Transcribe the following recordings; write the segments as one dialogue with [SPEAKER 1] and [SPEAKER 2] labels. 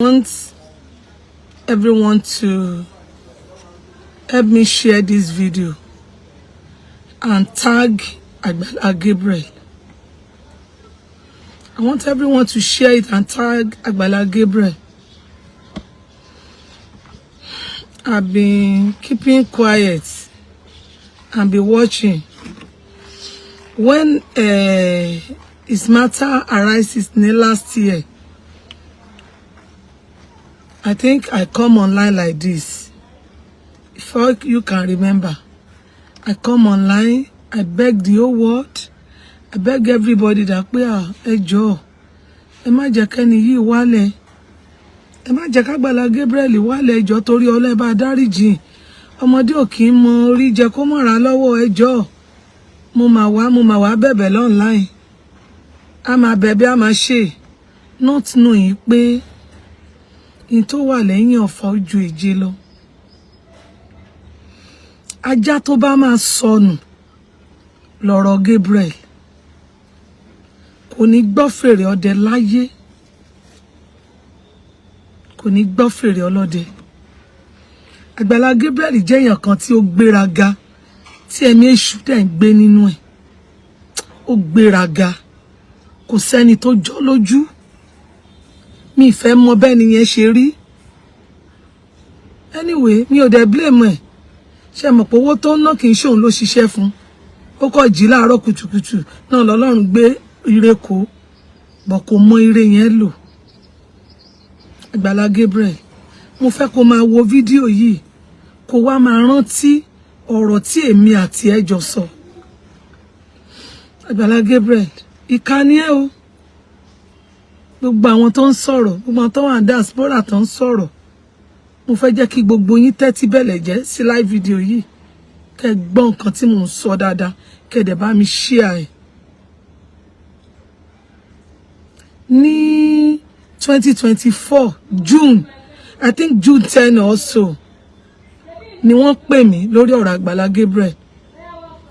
[SPEAKER 1] Want everyone to help me share this video and tag Agbala Gabriel. I want everyone to share it and tag Agbala Gabriel. I've been keeping quiet and be watching. When his matter arises in the last year, I think I come online like this. If you can remember, I come online, I beg the whole world, I beg everybody that ẹ jọ̀ọ́, ẹ má jẹ́ kẹ́ni yìí wálẹ̀, ẹ má jẹ́ k'Agbala Gabriel wálẹ̀, ẹ jọ̀ọ́ torí Ọlọ́run bá dáríjì, ọmọdé ò kì í mọ orí jẹ kó mọ̀ra lọ́wọ́, ẹ jọ̀ọ́, mo máa wá bẹ̀bẹ̀ online, a máa bẹ̀bẹ̀ a máa ṣe, not knowing pé in tó wà lẹ́yìn ọ̀fà ojú èje lọ. Ajá tó bá máa sọnù lọ́rọ̀ Gabriel kò ní gbọ́ fèrè ọdẹ láyé, kò ní gbọ́ fèrè ọlọ́dẹ. Agbala Gabriel jẹ́ èèyàn kan tí ó gbéraga, tí ẹ̀mí èṣù dẹ̀ ń gbé nínú ẹ̀. Ó gbéraga, kò sẹ́ni tó jọ lójú. Mi fẹ́ mọ̀ bẹ́ẹ̀ ni yẹn ṣe rí. Anyway, mi ò dẹ̀ blame ẹ̀. Ṣé mọ̀ pé owó tó ń ná kì í ṣe òun ló ṣiṣẹ́ fún. Ó kọ̀ jí láàárọ̀ kùtùkùtù náà lọ́lọ́run gbé ire kó, bọ̀ kò mọ ire yẹn lò. Agbala Gabriel, mo fẹ́ kó máa wo fídíò yìí, kó wá máa rántí ọ̀rọ̀ tí èmi àti ẹ jọ sọ. Agbala Gabriel, ìkànnì ẹ o. Gbogbo àwọn tó ń sọ̀rọ̀, gbogbo àwọn tó wà ní diaspora tó ń sọ̀rọ̀, mo fẹ́ jẹ́ kí gbogbo yín tẹ́tí bẹ̀lẹ̀ jẹ́ sí live video yìí, kẹ́ gbọ́ nǹkan tí mò ń sọ dáadáa, kẹ́ dẹ̀ bá mi share ẹ̀. Ní 2024 June, I think June 10 or so, ni wọ́n pè mí lórí ọ̀rọ̀ Agbala Gabriel,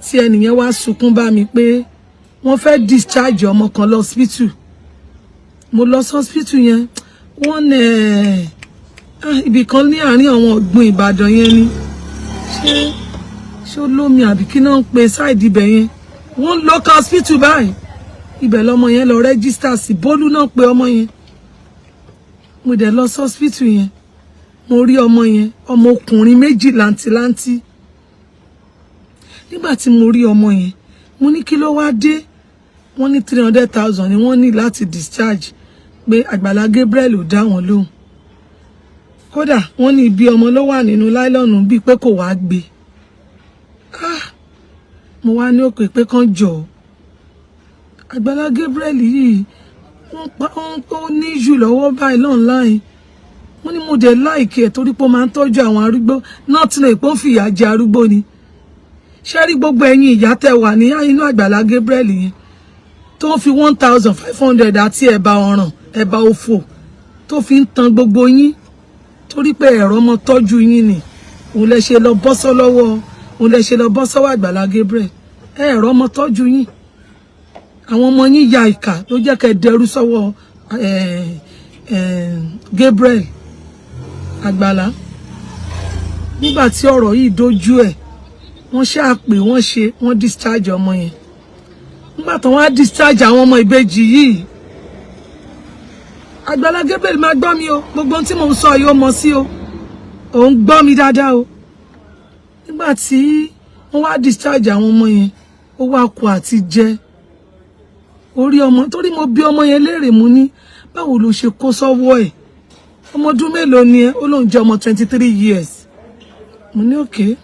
[SPEAKER 1] tí ẹnìyẹn wá sunkún bá mi pé wọ́n fẹ́ discharge ọmọ kan lọ hospital. Mo lọ hospital yẹn, wọ́n ibì kan ní àárín àwọn ọ̀gbun Ìbàdàn yẹn ni. Ṣé olómi àbí kí náà ń pe side ibẹ̀ yẹn. Wọ́n local hospital báyìí. Ibẹ̀ lọmọ yẹn lọ register sí, Bólú náà pe ọmọ yẹn. Mo dẹ̀ lọ hospital yẹn. Mo rí ọmọ yẹn, ọmọ ọkùnrin méjì làǹtìlanti. Nígbà tí mo rí ọmọ yẹn, mo ní kí ló wá dé? Wọ́n ní 300,000 ni wọ́n ní láti discharge, pé Agbala Gabriel ò dá wọn lóhùn. Kódà wọ́n ní ibi ọmọ ló wà nínú láìlọ́nù bíi pé kò wá gbé. Mo wá ní òkè pé kán jọ. Agbala Gabriel yìí ó ní jù lọ́wọ́ báyìí online. Wọ́n ní mo dẹ̀ láìkí ẹ̀ torí pé ó máa ń tọ́jú àwọn arúgbó, náà tí lè pọ́n fìyà jẹ arúgbó ni. Ṣé rí gbogbo ẹ̀yin ìyá tẹ́ wà ní inú Agbala Gabriel yẹn tó fi 1,500 àti ẹ̀bà ọ̀ràn, ẹ̀bà òfò tó fi ń tan gbogbo yín torí pé ẹ̀rọ ọmọ tọ́jú yín ni. Òun lẹ ṣe lọ bọ́ sọ́wọ́ Agbala Gabriel. Ẹ̀rọ ọmọ tọ́jú yín. Àwọn ọmọ yín ya ìkà ló jẹ́ kẹ́ dẹrú sọ́wọ́ Gabriel. Agbala, nígbà tí ọ̀rọ̀ yìí dojú ẹ̀, wọ́n ṣáà pé wọ́n discharge ọmọ yẹn. Nígbà tó wá discharge àwọn ọmọ Ibeji yìí, Agbala Gabriel máa gbọ́ mi o, gbogbo ohun tí mò ń sọ yìí ó mọ̀ sí o, òun gbọ́ mi dáadáa o. Nígbà tí wọ́n wá discharge àwọn ọmọ yẹn, ó wá kú àti jẹ orí ọmọ, torí mo bí ọmọ yẹn léèrè, mo ní báwo ló ṣe kó sọ́wọ́ ẹ̀, ọmọ ọdún mélòó ni ẹ? Ó lóun jẹ́ ọmọ 23 years. Mo ní okay,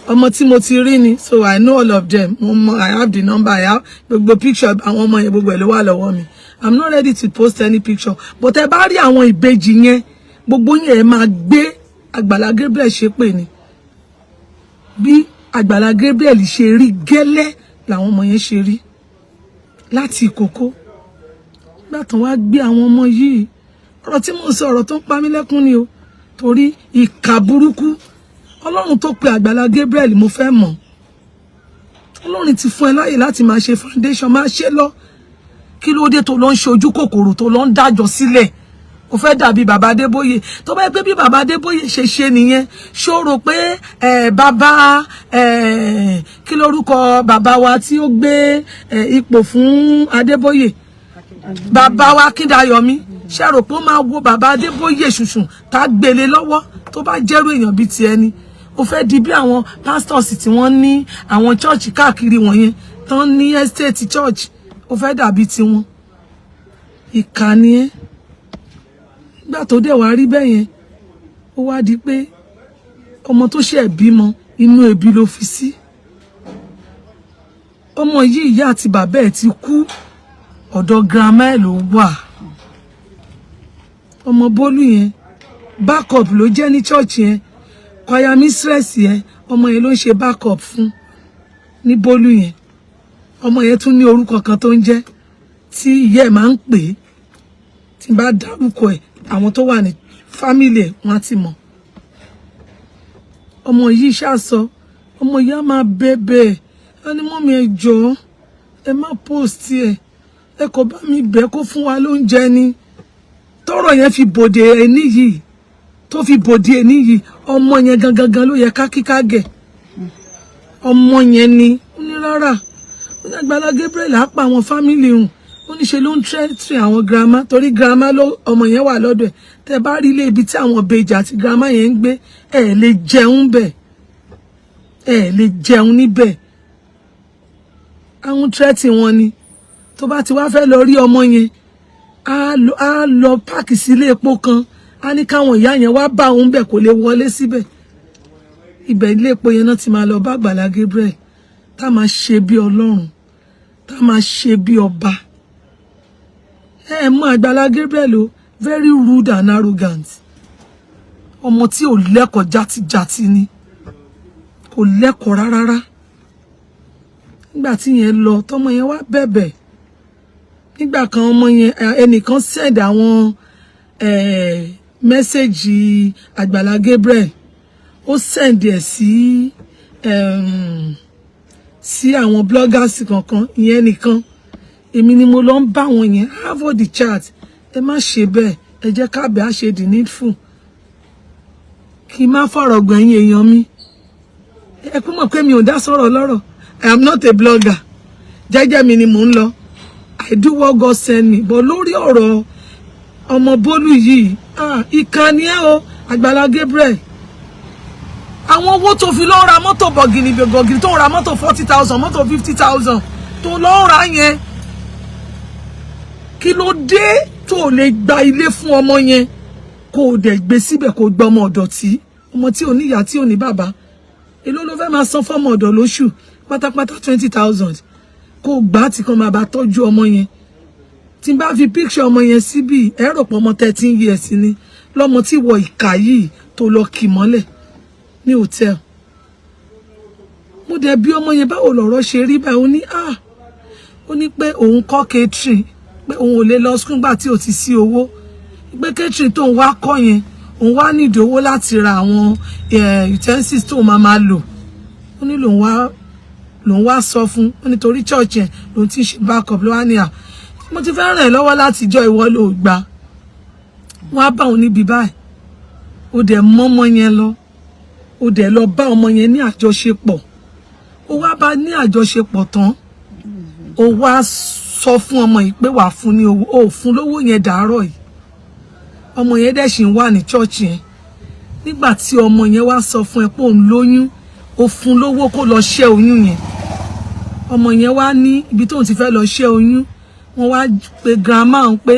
[SPEAKER 1] ọmọ tí mo ti rí ni, so I know all of them. I have the number, I have gbogbo picture àwọn ọmọ yẹn, gbogbo ẹ̀ ló wà lọ́wọ́ mi. I'm not ready to post any picture, but ẹ bá rí àwọn ìbejì yẹn, gbogbo yẹn ẹ máa gbé Agbala Gabriel ṣépè ni. Bí Agbala Gabriel ṣe rí gẹ́lẹ́ làwọn ọmọ yẹn ṣe rí láti ìkókó. Nígbà tó wá gbé àwọn ọmọ yìí, ọ̀rọ̀ tí mo sọ ọ̀rọ̀ tó ń pa mí lẹ́kún ni o, torí ìkà burúkú. Ọlọ́run tó pe Agbala Gabriel, mo fẹ́ mọ̀. Ọlọ́run ti fún ẹ láyè láti máa ṣe foundation, máa ṣe lọ. Kí ló dé tó lọ ń ṣe ojú kòkòrò tó lọ ń dájọ́ sílẹ̀ ó fẹ́ dàbí bàbá Adébóyè tó bá pé bí bàbá Adébóyè ṣe nìyẹn ṣó rò pé bàbá kí lórúkọ bàbá wa tí ó gbé ipò fún Adébóyè bàbá wa Akíndayọ̀mí ṣé rò pé ó máa wo bàbá Adébóyè ṣùṣùn tá gbélé lọ́wọ́ tó bá jẹ́rú èèyàn bíi ti ẹni ó fẹ́ di bí àwọn pastors tí wọ́n ní àwọn church káàkiri wọ̀nyẹn tán ní estate church ó fẹ́ dàbí tiwọn ìkànnì ẹ nígbà tó dẹ̀ wá rí bẹ́ẹ̀ yẹn ó wá di pé ọmọ tó ṣe bímọ inú ebi ló fi sí ọmọ yìí ìyá àti bàbá ẹ̀ ti kú ọ̀dọ̀ grandma ẹ̀ ló wà ọmọ Bólú yẹn backup ló jẹ́ ní church yẹn choir mistress yẹn ọmọ yẹn ló ń ṣe backup fún ní Bólú yẹn ọmọ yẹn tún ní orúkọ kan tó ń jẹ́ tí ìyá ẹ̀ máa ń pè é tí bá dárúkọ ẹ̀ àwọn tó wà ní family ẹ̀ wọ́n á ti mọ̀ ọmọ yìí ṣàsọ ọmọ yìí á máa bẹ̀bẹ̀ ẹni mọ́mí ẹ jọ̀ọ́ ẹ má post ẹ kò bá mi bẹ̀ kó fún wa lóúnjẹ ni tọ́rọ̀ yẹn fi bòde ẹni yìí tó fi bòde ẹni yìí ọmọ yẹn gangan ló yẹ ká kíká gẹ̀ ọmọ yẹn ni ó ní rárá ó ní Agbala Gabriel á pa àwọn family hùn ó ní ṣe ló ń tẹ́tì àwọn grandma torí grandma ló ọmọ yẹn wà lọ́dọ̀ ẹ̀ tẹ́ bá rí ilé ibi tí àwọn ìbejì àti grandma yẹn ń gbé ẹ̀ lè jẹun bẹ̀ ẹ̀ lè jẹun níbẹ̀ àwọn tẹ́tì wọn ni tó bá ti wá fẹ́ lọ rí ọmọ yẹn á lọ páàkì sí ilé epo kan á ní káwọn ìyá yẹn wá bá òun bẹ̀ kó lè wọlé síbẹ̀ ibẹ̀ ilé epo yẹn náà ti máa lọ bá Agbala Gabriel tá máa ṣe bí Ọlọ́run tá máa ṣe bí ọba mọ Agbala Gabriel o very rude and arrogant ọmọ tí ò lẹ́kọ̀ọ́ játijàti ni kò lẹ́kọ̀ọ́ rárá nígbà tí yẹn lọ tọmọ yẹn wá bẹ̀bẹ̀ nígbà kan ọmọ yẹn ẹnìkan send àwọn mẹ́sẹ̀gì Agbala Gabriel ó send ẹ̀ sí àwọn bloggers kankan ìyẹn nìkan èmi ni mo lọ ń bá wọn yẹn have the chat ẹ má ṣe bẹ́ẹ̀ ẹ jẹ́ kábẹ́ á ṣe the needful kí n má fọ̀rọ̀ gbẹ̀yìn èèyàn mi ẹ kú mọ̀ pé mi ò dá sọ̀rọ̀ lọ́rọ̀ I am not a blogger jẹ́jẹ́ mi ni mò ń lọ I do what God send me but lórí ọ̀rọ̀ ọmọ Bólú yìí ìkànnì ẹ o Agbala Gabriel àwọn owó tó fi lọ ra mọ́tò bọ̀gìnì tó ra mọ́tò 40,000 mọ́tò 50,000 tó lọ ra yẹn kí ló dé tó lè gba ilé fún ọmọ yẹn kó o dẹ̀ gbé síbẹ̀ kó gba ọmọ ọ̀dọ̀ tí ọmọ tí ò ní ìyá tí ò ní bàbá èló ló fẹ́ máa san fọ́mọ ọ̀dọ̀ lóṣù pátápátá 20,000 kó o gbà tí kan máa bá tọ́jú ọmọ yẹn tí n bá fi picture ọmọ yẹn síbí ẹ rò pé ọmọ 13 years ni lọ́mọ tí wọ ìkà yìí tó lọ kì mọ́lẹ̀ ní hòtẹ́ẹ̀lì mo dẹ̀ bí ọmọ yẹn báwo lọ̀rọ̀ ṣe rí báyìí ó ní pé òun kọ́ catering pé òun ò lè lọ school gbà tí ò ti sí owó pé catering tóun wá kọ́ yẹn òun wá nídìí owó láti ra àwọn utensils tóun máa lò ó ní lòun wá sọ fún ó nítorí church yẹn lòun ti ṣe backup ló wá ní mo ti fẹ́ ràn ẹ́ lọ́wọ́ láti jọ ìwọ ló gbà wọ́n á bá òun níbi báyìí ó dẹ̀ mọ́mọ́ yẹn lọ ó dẹ̀ lọ bá ọmọ yẹn ní àjọṣepọ̀ ó wá bá ní àjọṣepọ̀ tán ó wá sọ fún ọmọ yìí pé wà fún ní owó ó fún lówó yẹn dàárọ̀ yìí ọmọ yẹn dẹ̀ ṣì ń wà ní church yẹn nígbà tí ọmọ yẹn wá sọ fún ẹ pé òun lóyún ó fún lówó kó lọ ṣẹ́ oyún yẹn ọmọ yẹn wá ní ibi tóun ti fẹ́ lọ ṣẹ́ oyún wọ́n wá pe grandma òun pé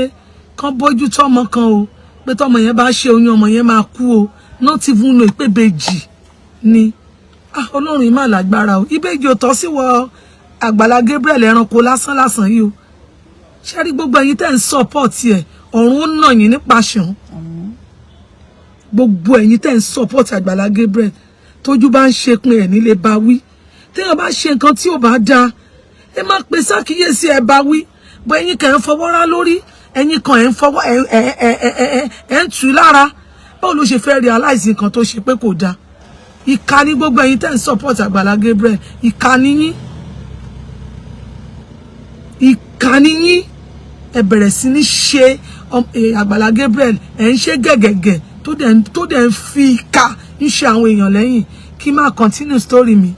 [SPEAKER 1] kán bójú tọ́mọ kan o pé tọ́mọ yẹn bá ṣẹ́ oyún ọmọ yẹn máa kú o not even know pé Ìbejì ni Ọlọ́run yìí mà lágbára o Ìbejì ò tọ́ sí wọ Agbala Gabriel ẹranko lásán yìí o ṣe rí gbogbo ẹ̀yin tẹ́ ń support ẹ̀ ọ̀run ó nà yín nípa ṣàn gbogbo ẹ̀yin tẹ́ ń support Agbala Gabriel tójú bá ń ṣe pin ẹ̀ nílé bá wí téèyàn bá ṣe nǹkan tí ò bá dáa ẹ má pe sákìyèsí ẹ bá wí bọ́ ẹ̀yin kan ẹ̀ ń fọwọ́ rá lórí ẹ̀yin kan ẹ̀ ń fọwọ́ ẹ̀ ń tù lára báwo ló ṣe fẹ́ realize nǹkan tó ṣe pé kò dáa ìkà ní gbogbo ẹ̀yin tẹ́ ń support Agbala Gabriel ìkà ní yín ìkà ní yín ẹ bẹ̀rẹ̀ sí ní ṣe Agbala Gabriel ẹ̀ ń ṣe gẹ̀gẹ̀gẹ̀ tó dẹ̀ ń fi ìka ń ṣe àwọn èèyàn lẹ́yìn kí má continue story mi.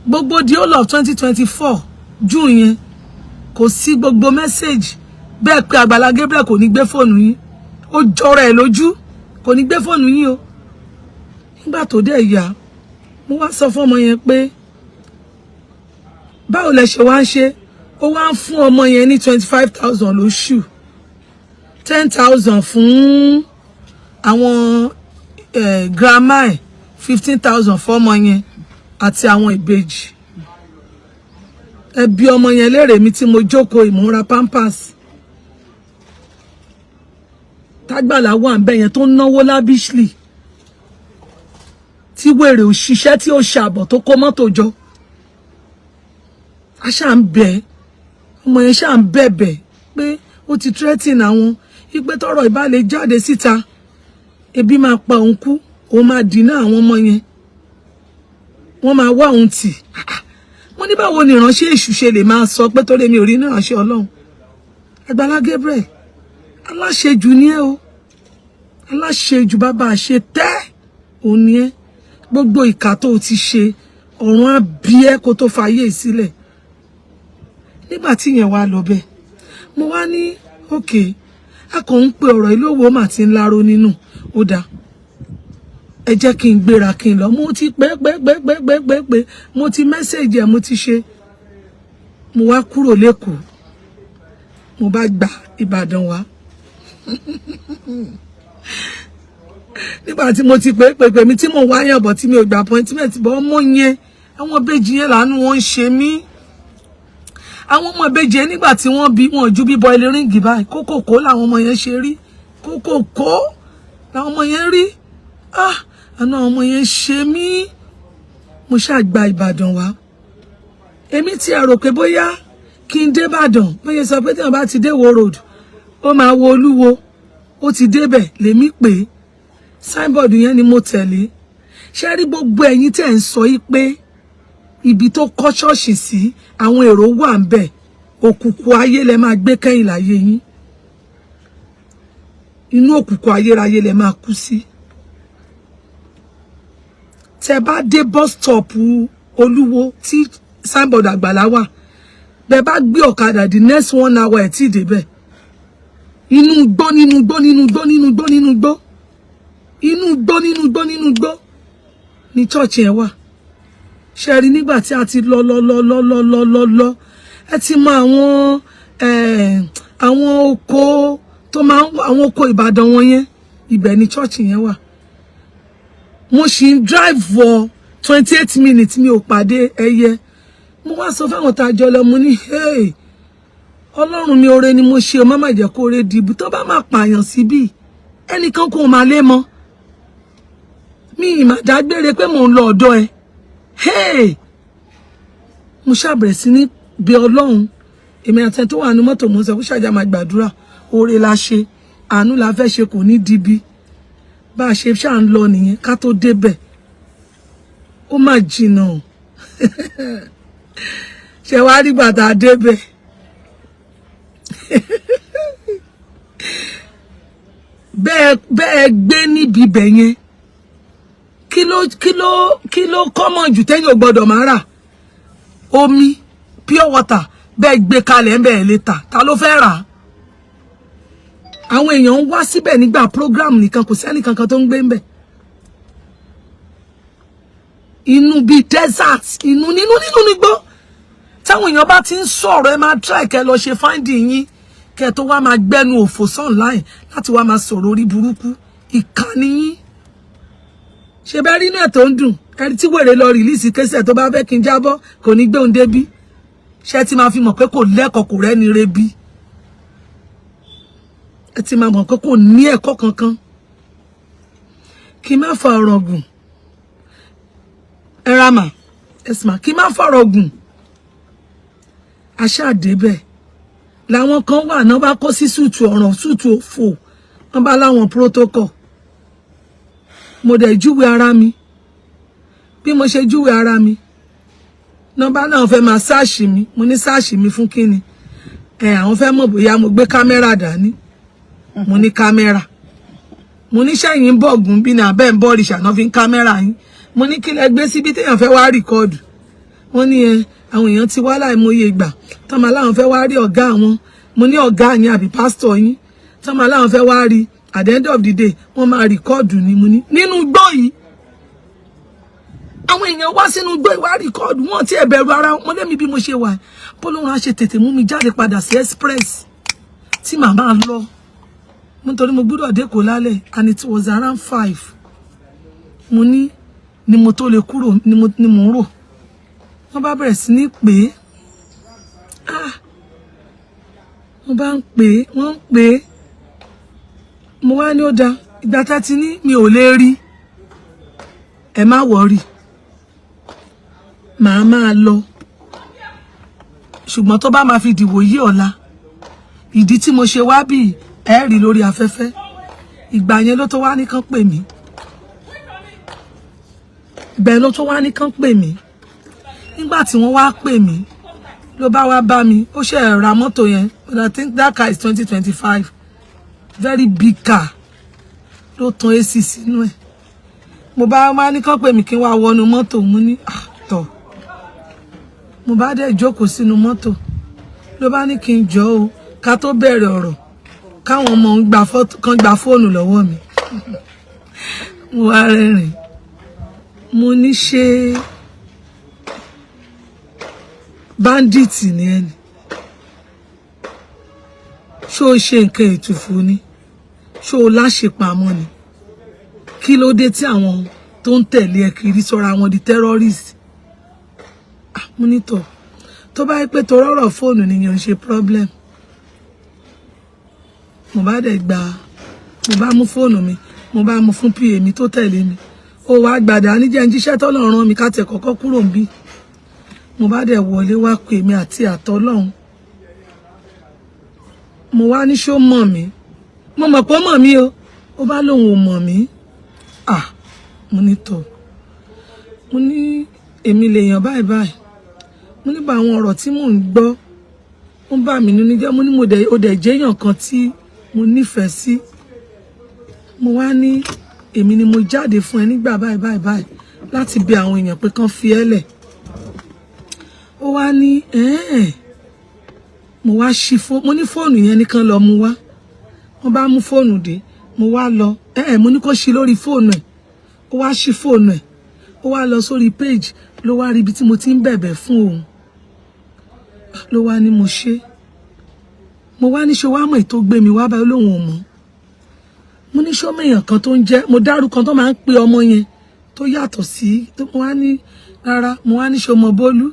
[SPEAKER 1] Gbogbo the whole of 2024 June yẹn kò sí gbogbo message bẹ́ẹ̀ pé Agbala Gabriel kò ní gbé fóònù yín ó jọra ẹ̀ lójú kò ní gbé fóònù yín o. Nígbà tó dẹ̀ yá mo wá sọ fún ọmọ yẹn pé báwo lẹ ṣe wá ń ṣe ó wá ń fún ọmọ yẹn ní 25,000 lóṣù 10,000 fún àwọn grandma ẹ̀ 15,000 fún ọmọ yẹn àti àwọn Ibeji. Ẹbí ọmọ yẹn lérè mi tí mo jókòó ìmúra pampers tágbàlá wà ń bẹ yẹn tó náwó lábíṣlì tí wèrè òṣìṣẹ́ tí ó ṣàbọ̀ tó kó mọ́tò jọ. A ṣá ń bẹ ọmọ yẹn ṣá ń bẹ̀bẹ̀ pé ó ti threaten àwọn ipe tọrọ ìbá lè jáde síta ebi máa pa òun kú òun máa dínà àwọn ọmọ yẹn wọ́n máa wá òun tì. Mo ní báwo ni ìránṣẹ́ èṣù ṣe lè máa sọ pé torí mi ò rí ìránṣẹ́ Ọlọ́run. Agbala Gabriel aláṣejù ni ẹ́ o aláṣejù bàbá àṣẹ tẹ́ òun ni ẹ́ gbogbo ìkà tó ti ṣe ọ̀run á bí ẹ́ kó tó fàyè sílẹ̀. Nígbà tí yẹn wá lọ bẹ́ẹ̀ mo wá ní okay a kàn ń pe ọ̀rọ̀ ìlówó mà ti ń láró nínú ó dáa ẹ jẹ́ kí n gbéra kí n lọ mo ti pẹ́ mo ti mẹ́sẹ̀jì ẹ̀ mo ti ṣe mo wá kúrò lÉkòó mo bá gba Ìbàdàn wá nígbà tí mo ti pé mi tí mo wá yàn bọ̀ tí mi ò gba appointment bọ́ ọmọ yẹn àwọn Ìbejì yẹn làánú wọn ń ṣe mí àwọn ọmọ Ìbejì yẹn nígbà tí wọ́n bí wọn ju bíbọ ilé ríǹgì báyìí kókòkó làwọn ọmọ yẹn ṣe rí kókòkó làwọn ọmọ yẹn rí àná ọmọ yẹn ṣe mí mo ṣáà gba Ìbàdàn wá èmi ti rò pé bóyá kí n dé Ìbàdàn bóyá sọ pé tí wọn bá ti dé Wo Road ó máa wo Olúwo ó ti débẹ̀ lèmi pé signboard yẹn ni mo tẹ̀lé ṣe rí gbogbo ẹ̀yin tẹ́ ń sọ yìí pé ibi tó kọ́ ṣọ́ọ̀ṣì sí àwọn èrò wà ń bẹ̀ òkùnkùn ayé lẹ máa gbé kẹ́yìn láyé yín inú òkùnkùn ayérayé lẹ máa kú sí. Tẹ́ bá dé bus stop Olúwo tí signboard Agbala wà bẹ́ẹ̀ bá gbé ọ̀kadà the next 1 hour ẹ̀ tí ì débẹ̀ inú gbó ní church yẹn wà. Ṣé rí nígbà tí a ti lọ ẹ ti mọ àwọn oko tó máa ń àwọn oko Ìbàdàn wọn yẹn ibẹ̀ ní church yẹn wà. Mo ṣì ń drive for 28 minutes mi ò pàdé ẹyẹ mo wá sọ fáwọn tá a jọ lọ mo ní hey Ọlọ́run mi oore ni mo ṣe o má má jẹ́ kó ore dìbò tó bá máa pààyàn síbí ẹnìkan kò máa lé mọ́ mi ìmà dágbére pé mò ń lọ ọ̀dọ̀ ẹ hey mo ṣàbẹ̀rẹ̀ sí ní bí Ọlọ́run èmi àti ẹni tó wà ní mọ́tò mo sọ kó ṣàjà máa gbàdúrà oore la ṣe àánú la fẹ́ ṣe kò ní dibi bá a ṣe ṣáà ń lọ nìyẹn ká tó débẹ̀ ó mà jìnnà ṣe wá rí bàtà débẹ̀ bẹ́ẹ̀ gbé níbi ibẹ̀ yẹn kí ló common jù tẹ́yìn ò gbọ́dọ̀ máa rà omi pure water bẹ́ẹ̀ gbé kalẹ̀ ń bẹ̀ẹ̀ létà ta ló fẹ́ rà àwọn èèyàn ń wá síbẹ̀ nígbà program nìkan kò sẹ́ni kankan tó ń gbé ń bẹ̀ inú bíi desert inú nígbó táwọn èèyàn bá ti ń sọ̀rọ̀ ẹ máa try kẹ́ lọ ṣe finding yín kẹ́ tó wá máa gbẹ́nu òfò online láti wá máa sọ̀rọ̀ orí burúkú ìkànnì yín ṣe bá rí inú ẹ̀ tó ń dùn ẹni tí wèrè lọ rìlíìsì kẹsẹ̀ tó bá fẹ́ kí n jábọ́ kò ní gbé òun débí ṣé ti máa fi mọ̀ pé kò lẹ́kọ̀ọ́ kò rẹ́ni rebí ẹ ti máa mọ̀ pé kò ní ẹ̀kọ́ kankan kí má fa ọ̀rọ̀ gùn ẹ̀ràmà ẹ̀sìmà kí má fa ọ̀rọ̀ gùn aṣáàdébẹ̀ làwọn kan wà náà bá kó sí sùtù ọ̀ràn sùtù òfò wọn bá láwọn protocol mo dẹ̀ júwe ara mi bí mo ṣe júwe ara mi nọ́mbà náà fẹ́ máa sáàṣì mi mo ní sáàṣì mi fún kíni àwọn fẹ́ mọ̀ bóyá mo gbé kámẹ́rà dání mo ní kámẹ́rà mo ní sẹ́yìn bọ̀gùn bí náà bẹ́ẹ̀ ń bọ́ òrìṣà náà fi ń kámẹ́rà yín mo ní kí lẹ gbé síbi téèyàn fẹ́ wá rìkọ́ọ̀dù wọ́n ní àwọn èèyàn ti wá láìmọye ìgbà tọ́mọ aláwọn fẹ́ wá rí ọ̀gá àwọn mo ní ọ̀gá yín àbí pásítọ̀ yín tọ́mọ aláwọn fẹ́ wá rí at the end of the day wọ́n máa rìkọ́ọ̀dù ni mo ní nínú igbó yìí àwọn èèyàn wá sínú igbó ìwà rìkọ́ọ̀dù wọn ti ẹ̀bẹ̀rù ara wọn lẹ́mi bí mo ṣe wà bọ́lọ́run á ṣe tètè mú mi jáde padà sí express tí màmá lọ nítorí mo gbọ́dọ̀ dé kó lálẹ́ and it was around 5 mo ní ni mo tó lè kúrò ni mo ń rò wọ́n bá bẹ̀rẹ̀ sí ní pè é wọ́n bá ń pè é wọ́n ń pè é mo wá ní ó da ìgbà tá ti ní mi ò lè rí ẹ má wọrí màá máa lọ ṣùgbọ́n tó bá máa fi dìwò yí ọ̀la ìdí tí mo ṣe wá bí ẹ rí lórí afẹ́fẹ́ ìgbà yẹn ló tó wá ní kán pè mí bẹ́ẹ̀ ló tó wá ní kán pè mí nígbà tí wọ́n wá pè mí ló bá wá bá mi ó ṣe ra mọ́tò yẹn but I think that car is 2025 very big car ló tan AC sínú ẹ̀ mo bá wá ní kán pè mí kí n wá wọnú mọ́tò mo ní tọ̀ mo bá dẹ̀ jókòó sínú mọ́tò ló bá ní kí n jọ o ká tó bẹ̀rẹ̀ ọ̀rọ̀ káwọn ọmọ kan gba fóònù lọ́wọ́ mi mo wá rẹ́rìn mo ní ṣe bandit ni ẹni ṣó o ṣe nǹkan ètùfù ni ṣó o láṣepamọ́ ni kí ló dé tí àwọn tó ń tẹ̀lé ẹ kiri sọ́ra wọn di terrorist mo ní tọ̀ tó bá yẹ pé tó rọ̀rọ̀ fóònù nìyẹn ń ṣe problem mo bá dẹ̀ gbà mo bá mú fóònù mi mo bá mú fún PA mi tó tẹ̀lé mi ó wá gbàdá níjẹ́ ń jíṣẹ́ tọ́lọ́run mi ká tẹ̀ kọ́kọ́ kúrò ń bí mo bá dẹ̀ wọlé wá pè mí àti àtọ́lọ́run mo wá ní ṣó mọ̀ mí mo mọ̀ pé ó mọ̀ mí o ó bá lóun ò mọ̀ mí mo ní tọ̀ mo ní èmi lèèyàn báyìí báyìí mo ní bá àwọn ọ̀rọ̀ tí mò ń gbọ́ ó ń bà mí nínú jẹ́ mo ní ó dẹ̀ jẹ́yàn kan tí mo nífẹ̀ẹ́ sí mo wá ní èmi ni mo jáde fún ẹ nígbà báyìí láti bi àwọn èèyàn pé kán fi ẹ́ lẹ̀ ó wá ní mo wá ṣí fóònù mo ní fóònù yẹn nìkan lọ mú wá wọ́n bá mú fóònù dé mo wá lọ mo ní kó ṣí lórí fóònù ẹ̀ ó wá ṣí fóònù ẹ̀ ó wá lọ sórí page ló wá rí ibi tí mo ti ń bẹ̀bẹ̀ fún òun ló wá ní mo ṣe mo wá ní ṣe wá mọ̀ ètò gbé mi wá báyìí lóhun ò mọ̀ mo ní ṣó mèèyàn kan tó ń jẹ́ mo dárúkọ tó máa ń pe ọmọ yẹn tó yàtọ̀ sí tó mo wá ní rárá mo wá ní ṣe ọmọ Bólú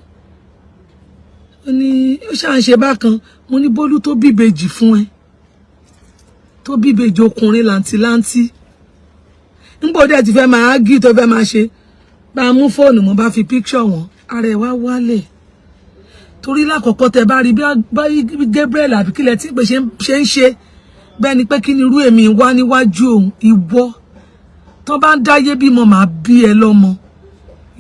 [SPEAKER 1] ó ní ó ṣáà ń ṣe bákan mo ní Bólú tó bíbejì fún ẹ tó bíbejì ọkùnrin làǹtìláǹtì nígbà dẹ̀ ti fẹ́ máa gí tó fẹ́ máa ṣe bá mú fóònù mo bá fi picture wọn ara ẹ̀ wá wálẹ̀ torí lákọ̀ọ́kọ́ tẹ bá rí bí Gabriel àbí kílẹ̀ tí pé ṣe ń ṣe bẹ́ẹ̀ ni pé kí ni irú èmi wá níwájú òun ìwọ tó bá ń dáyé bímọ màá bí ẹ lọ́mọ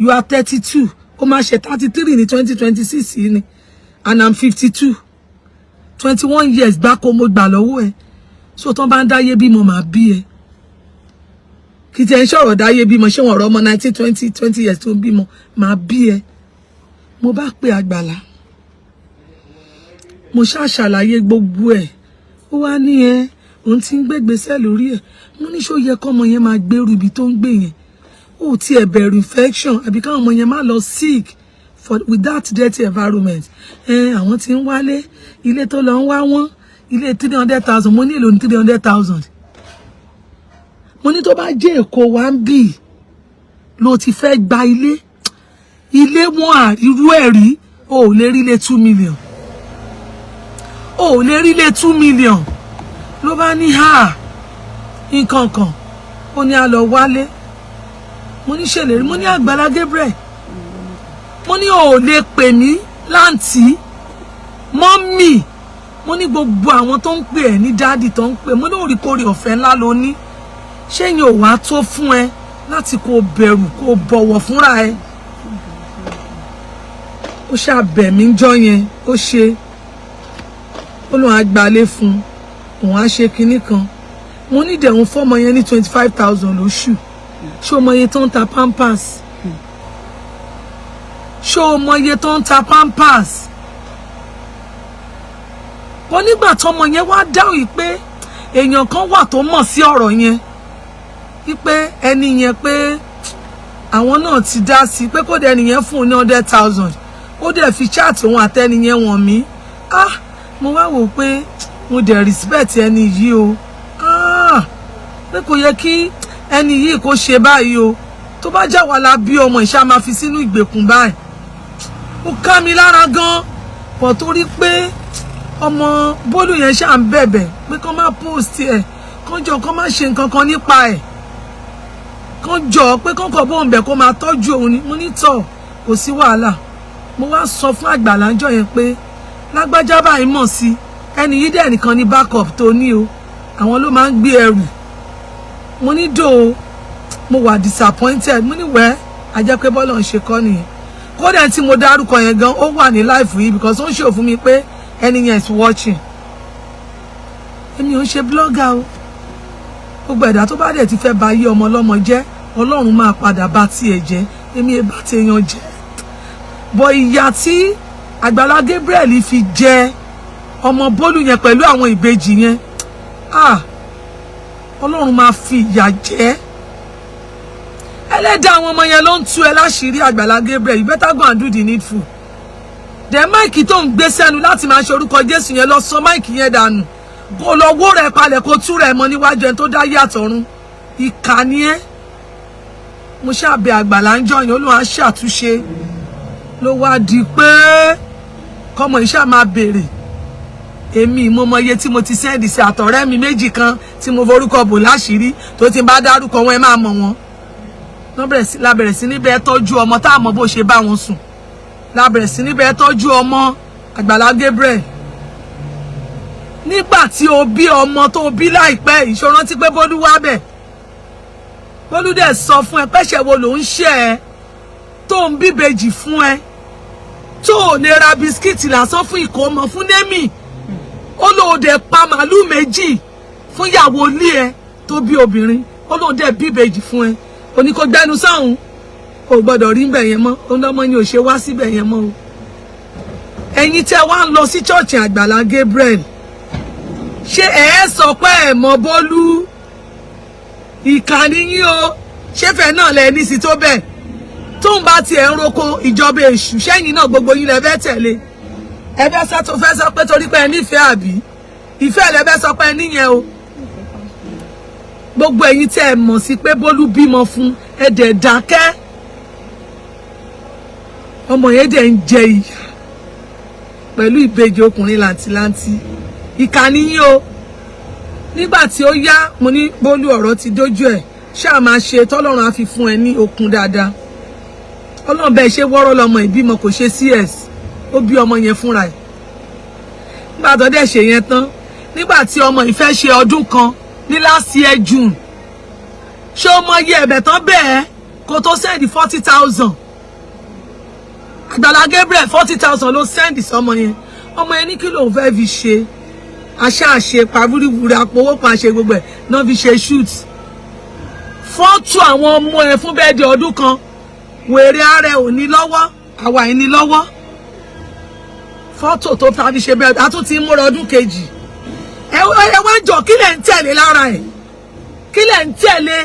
[SPEAKER 1] you are 32 ó máa ṣe 33 ní 2026 yìí ni and I'm 52 21 years gbáko mo gbà lọ́wọ́ ẹ so tó bá ń dáyé bímọ màá bí ẹ kì í tẹ̀ ń ṣọ̀rọ̀ dáyé bímọ ṣé wọn ọ̀rọ̀ ọmọ 19 20 years tó ń bímọ màá bí ẹ mo bá pe Agbala mo ṣàṣàlàyé gbogbo ẹ̀ ó wá ní òun ti ń gbégbèsè lórí ẹ̀ mo ní ṣó yẹ kọ́mọ yẹn máa gbèrú ibi tó ń gbé yẹn ó ti ẹ̀ bẹ̀rù infection àbí káwọn ọmọ yẹn má lọ sick with that dirty environment àwọn tí ń wálé ilé tó lọ ń wá wọ́n ilé 300,000 mo ní èlò ní 300,000 mo ní tó bá jẹ́ Èkó wa ń bì ló ti fẹ́ gba ilé wọn àrírú ẹ̀ rí o ò lè rí ilé 2 million o ò lè rí ilé 2 million ló bá ní nǹkan kan ó ní a lọ wálé mo ní ṣèlérí mo ní Àgbàlá Gabriel mo ní o ò lè pè mí láǹtí mọ́mì mo ní gbogbo àwọn tó ń pè ẹ́ ní dáàdì tó ń pè mo ní òrìkórè ọ̀fẹ́ ńlá ló ní ṣé yẹn ò wá tó fún ẹ láti kó bẹ̀rù kó bọ̀wọ̀ fúnra ẹ ó ṣàbẹ̀ mí jọ yẹn ó ṣe ó lóun á gbalé fún òun á ṣe kinní kan mo ní dẹ̀hún fọ́mọ yẹn ní 25,000 lóṣù ṣé o mọ iye tó ń ta pampers ṣé o mọ iye tó ń ta pampers wọ́n nígbà tọ́mọ yẹn wá dáhùn pé èèyàn kan wà tó mọ̀ sí ọ̀rọ̀ yẹn wípé ẹni yẹn pé àwọn náà ti dá sí pé kó dẹ̀ ẹni yẹn fún un ní 100,000 ó dẹ̀ fi chat òun àtẹni yẹn wọ̀n mí mo wá wò pé mo dẹ̀ respect ẹni yìí o pé kò yẹ kí ẹni yìí kó ṣe báyìí o tó bá já wa la bí ọmọ ìṣá máa fi sínú ìgbèkùn báyìí ó ká mi lára gan pọ̀ torí pé ọmọ Bólú yẹn ṣáà ń bẹ̀bẹ̀ pé kán má post ẹ̀ kán jọ kán má ṣe nǹkan kan nípa ẹ̀ kán jọ pé kán kọ̀ bóun bẹ̀ kó máa tọ́jú òun ni mo ní tọ̀ kò sí wàhálà mo wá sọ fún Àgbàlá ńjọ́ yẹn pé lágbájá báyìí mọ̀ sí ẹni yìí dẹ̀ nìkan ní backup tó ní o àwọn ló máa ń gbé ẹrù mo ní dò mo wà disappointed mo ní wẹ́ ajẹ́ pé bọ́lá ń ṣe kọ́ nìyẹn kódà tí mo dárúkọ yẹn gan ó wà ní life yìí because ó ń ṣòfún mi pé ẹni yẹn is watching èmi ò ń ṣe blogger o gbogbo ẹ̀dá tó bá dẹ̀ ti fẹ́ ba yí ọmọ ọlọ́mọ jẹ́ Ọlọ́run máa padà bá tiẹ̀ jẹ́ èmi ẹ bá tèèyàn jẹ́ bọ̀ ìyà tí Àgbàlá Gabriel fi jẹ ọmọ Bólú yẹn pẹ̀lú àwọn ìbejì yẹn Ọlọ́run máa fi ìyà jẹ ẹlẹ́dàá àwọn ọmọ yẹn ló ń tú ẹ láṣìírí Àgbàlá Gabriel you better go and do the needful dẹ̀ máìkì tó ń gbé sẹ́nu láti máa ṣe orúkọ Jésù yẹn lọ sọ máìkì yẹn dànù kó lọ wó rẹ̀ palẹ̀ kó tú rẹ̀ mọ́ níwájú ẹni tó dá yàtọ̀run ìkà ni ẹ́ mo ṣàbẹ̀ Àgbàlá ń jọyìn Olúwa ṣàtúnṣe ló wá di pé kọ́mọ iṣẹ́ máa béèrè èmi mo mọ iye tí mo ti sẹ́ndì sí àtọ̀rẹ́ mi méjì kan tí mo forúkọ bò láṣìírí tó ti bá dárúkọ wọn ẹ máa mọ̀ wọn lábẹ̀rẹ̀ sí níbẹ̀ tọ́jú ọmọ tá a mọ̀ bó ṣe bá wọn sùn lábẹ̀rẹ̀ sí níbẹ̀ tọ́jú ọmọ Àgbàlá Gabriel nígbà tí o bí ọmọ tó bí láìpẹ́ ìṣòro rántí pé Bólú wá bẹ̀ Bólú dẹ̀ sọ fún ẹ pẹ́ṣẹ̀ wo ló ń ṣe ẹ tó ń bíbejì fún ẹ tó ò lè ra bisikíìtì lásán fún ìkómọ fún Némì ó lóò dẹ̀ pa màálù méjì fún ìyàwó ilé ẹ tó bí obìnrin ó lóò dẹ̀ bíbejì fún ẹ òní kò gbẹnu sáhùn kò gbọdọ̀ rí bẹ̀ yẹn mọ́ ọlọ́mọ ni ò ṣe wá síbẹ̀ yẹn mọ́ o ẹ̀yin tẹ́ wá ń lọ sí ṣọ́ọ̀ṣì Àgbàlá Gabriel ṣé ẹ sọ pé ẹ mọ Bólú ìkànnì yín o ṣéfẹ̀ náà lẹ ní sí tó bẹ́ẹ̀ tóun bá tiẹ̀ ń roko ìjọba èṣù sẹ́yìn náà gbogbo yín lẹ fẹ́ tẹ̀lé ẹ fẹ́ sọ tó fẹ́ sọ pé torí pé ẹ nífẹ̀ẹ́ àbí ìfẹ́ lẹ fẹ́ sọ pé ẹ níyẹn o gbogbo ẹ̀yin tẹ́ ẹ mọ̀ sí pé Bólú bímọ fún ẹ dẹ̀ dákẹ́ ọmọ yẹn dẹ̀ ń jẹ ìyà pẹ̀lú ìbejì ọkùnrin làǹtìlanti ìkànnì yín o nígbà tí ó yá mo ní Bólú ọ̀rọ̀ ti dójú ẹ̀ ṣáà máa ṣe tọ́lọ́run á fi fún ẹ ní okun dáadáa Ọlọ́run bẹ́ẹ̀ ṣe wọ́rọ́ lọmọ ìbímọ kò ṣe CS ó bí ọmọ yẹn fúnra ẹ̀ nígbà tó dẹ̀ ṣe yẹn tán nígbà tí ọmọ ìfẹ́ ṣe ọdún kan ní last year June ṣé ọmọ yẹ ẹ̀bẹ̀ tán bẹ́ẹ̀ kó tó sẹ́ndì 40,000 Àgbàlá Gabriel 40,000 ló sẹ́ndì sọmọ yẹn ọmọ yẹn ní kí lòun fẹ́ fi ṣe aṣáàṣe pàbúrìwúri àpòwó pàṣẹ gbogbo ẹ̀ náà fi ṣe shoot fọ́tò àwọn ọmọ ẹ̀ fún bẹ́ẹ̀ di ọdún kan wèrè ààrẹ ò ní lọ́wọ́ àwa ẹ̀ ní lọ́wọ́ fọ́tò tó ta fi ṣe bẹ́ẹ̀ a tún ti múra ọdún kejì ẹ wá jọ kí lẹ̀ ń tẹ̀lé lára ẹ̀ kí lẹ̀ ń tẹ̀lé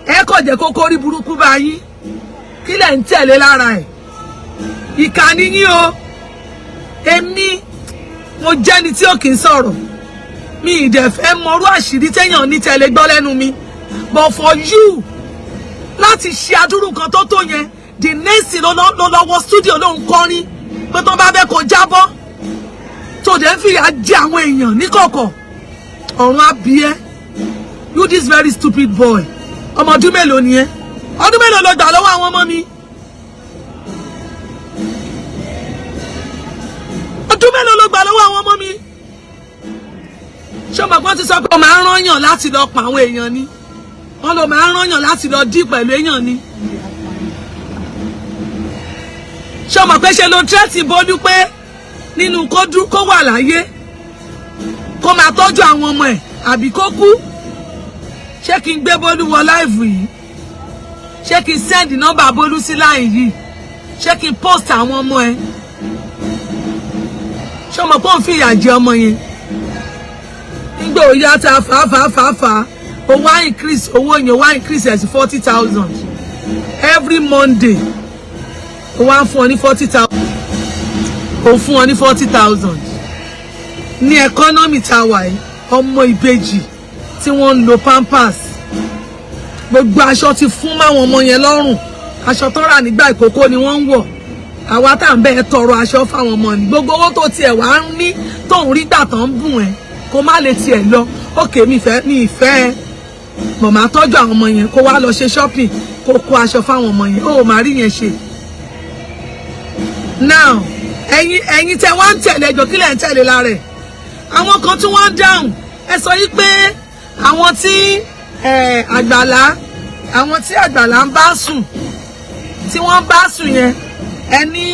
[SPEAKER 1] ẹ kò jẹ́ kókó rí burúkú bá yín kí lẹ̀ ń tẹ̀lé lára ẹ̀ ìkànnì yín o èmi mo jẹ́ni tí ò kì í sọ̀rọ̀ mi ìdẹ̀fẹ́ mọrú àṣírí téèyàn ní tẹ̀lé gbọ́ lẹ́nu mi but for you láti ṣe adúrú kan tó tó yẹn the next ló lọ́wọ́ studio ló ń kọrin pé tó bá bẹ́ kó jábọ́ tó dẹ̀ ń fìyà jẹ àwọn èèyàn níkọ̀kọ̀ ọ̀run á bí ẹ́ you this very stupid boy ọmọ ọdún mélòó ni ẹ́ ọdún mélòó ló gbà lọ́wọ́ àwọn ọmọ mi ọdún mélòó ló gbà lọ́wọ́ àwọn ọmọ mi ṣé ọmọ kan ti sọ pé ó máa ń rányàn láti lọ pa àwọn èèyàn ni wọ́n ló máa ń rányàn láti lọ dí pẹ̀lú èèyàn ni ṣé ọmọ pé ṣe ló tẹ́tì Bólú pé nínú kó wà láyé kó máa tọ́jú àwọn ọmọ ẹ̀ àbí kó kú ṣé kí n gbé Bólú wọ live yìí ṣé kí n send number Bólú sí line yìí ṣé kí n post àwọn ọmọ ẹ ṣé ọmọ pọ́n fi ìyà jẹ ọmọ yẹn nígbà ó yá ta fà ó wá increase owó yẹn wá increase ẹ̀ sí 40,000 every Monday ó wá fún ọ ní 40,000 ó fún ọ ní 40,000 ní economy tower yìí ọmọ Ibeji tí wọ́n ń lo pampers gbogbo aṣọ ti fún máwọn ọmọ yẹn lọ́rùn aṣọ tó rà nígbà ìkókó ni wọ́n ń wọ̀ àwa tá ń bẹ tọrọ aṣọ fáwọn ọmọ ni gbogbo owó tó tiẹ̀ wá ń ní tó ń rí gbà tán ń bùn ẹ kó má lè tiẹ̀ lọ òkè mi ìfẹ́ mọ̀má tọ́jú àwọn ọmọ yẹn kó wá lọ ṣe shopping kó kó aṣọ fáwọn ọmọ yẹn ó má rí yẹn ṣe. Now ẹ̀yin tẹ wá ń tẹ̀lé ẹjọ́ kílẹ̀ ń tẹ̀lé lára ẹ̀ àwọn kan tí wọ́n ń dáhùn ẹ sọ yí pé àwọn tí Àgbàlá ń bá sùn tí wọ́n bá sùn yẹn ẹni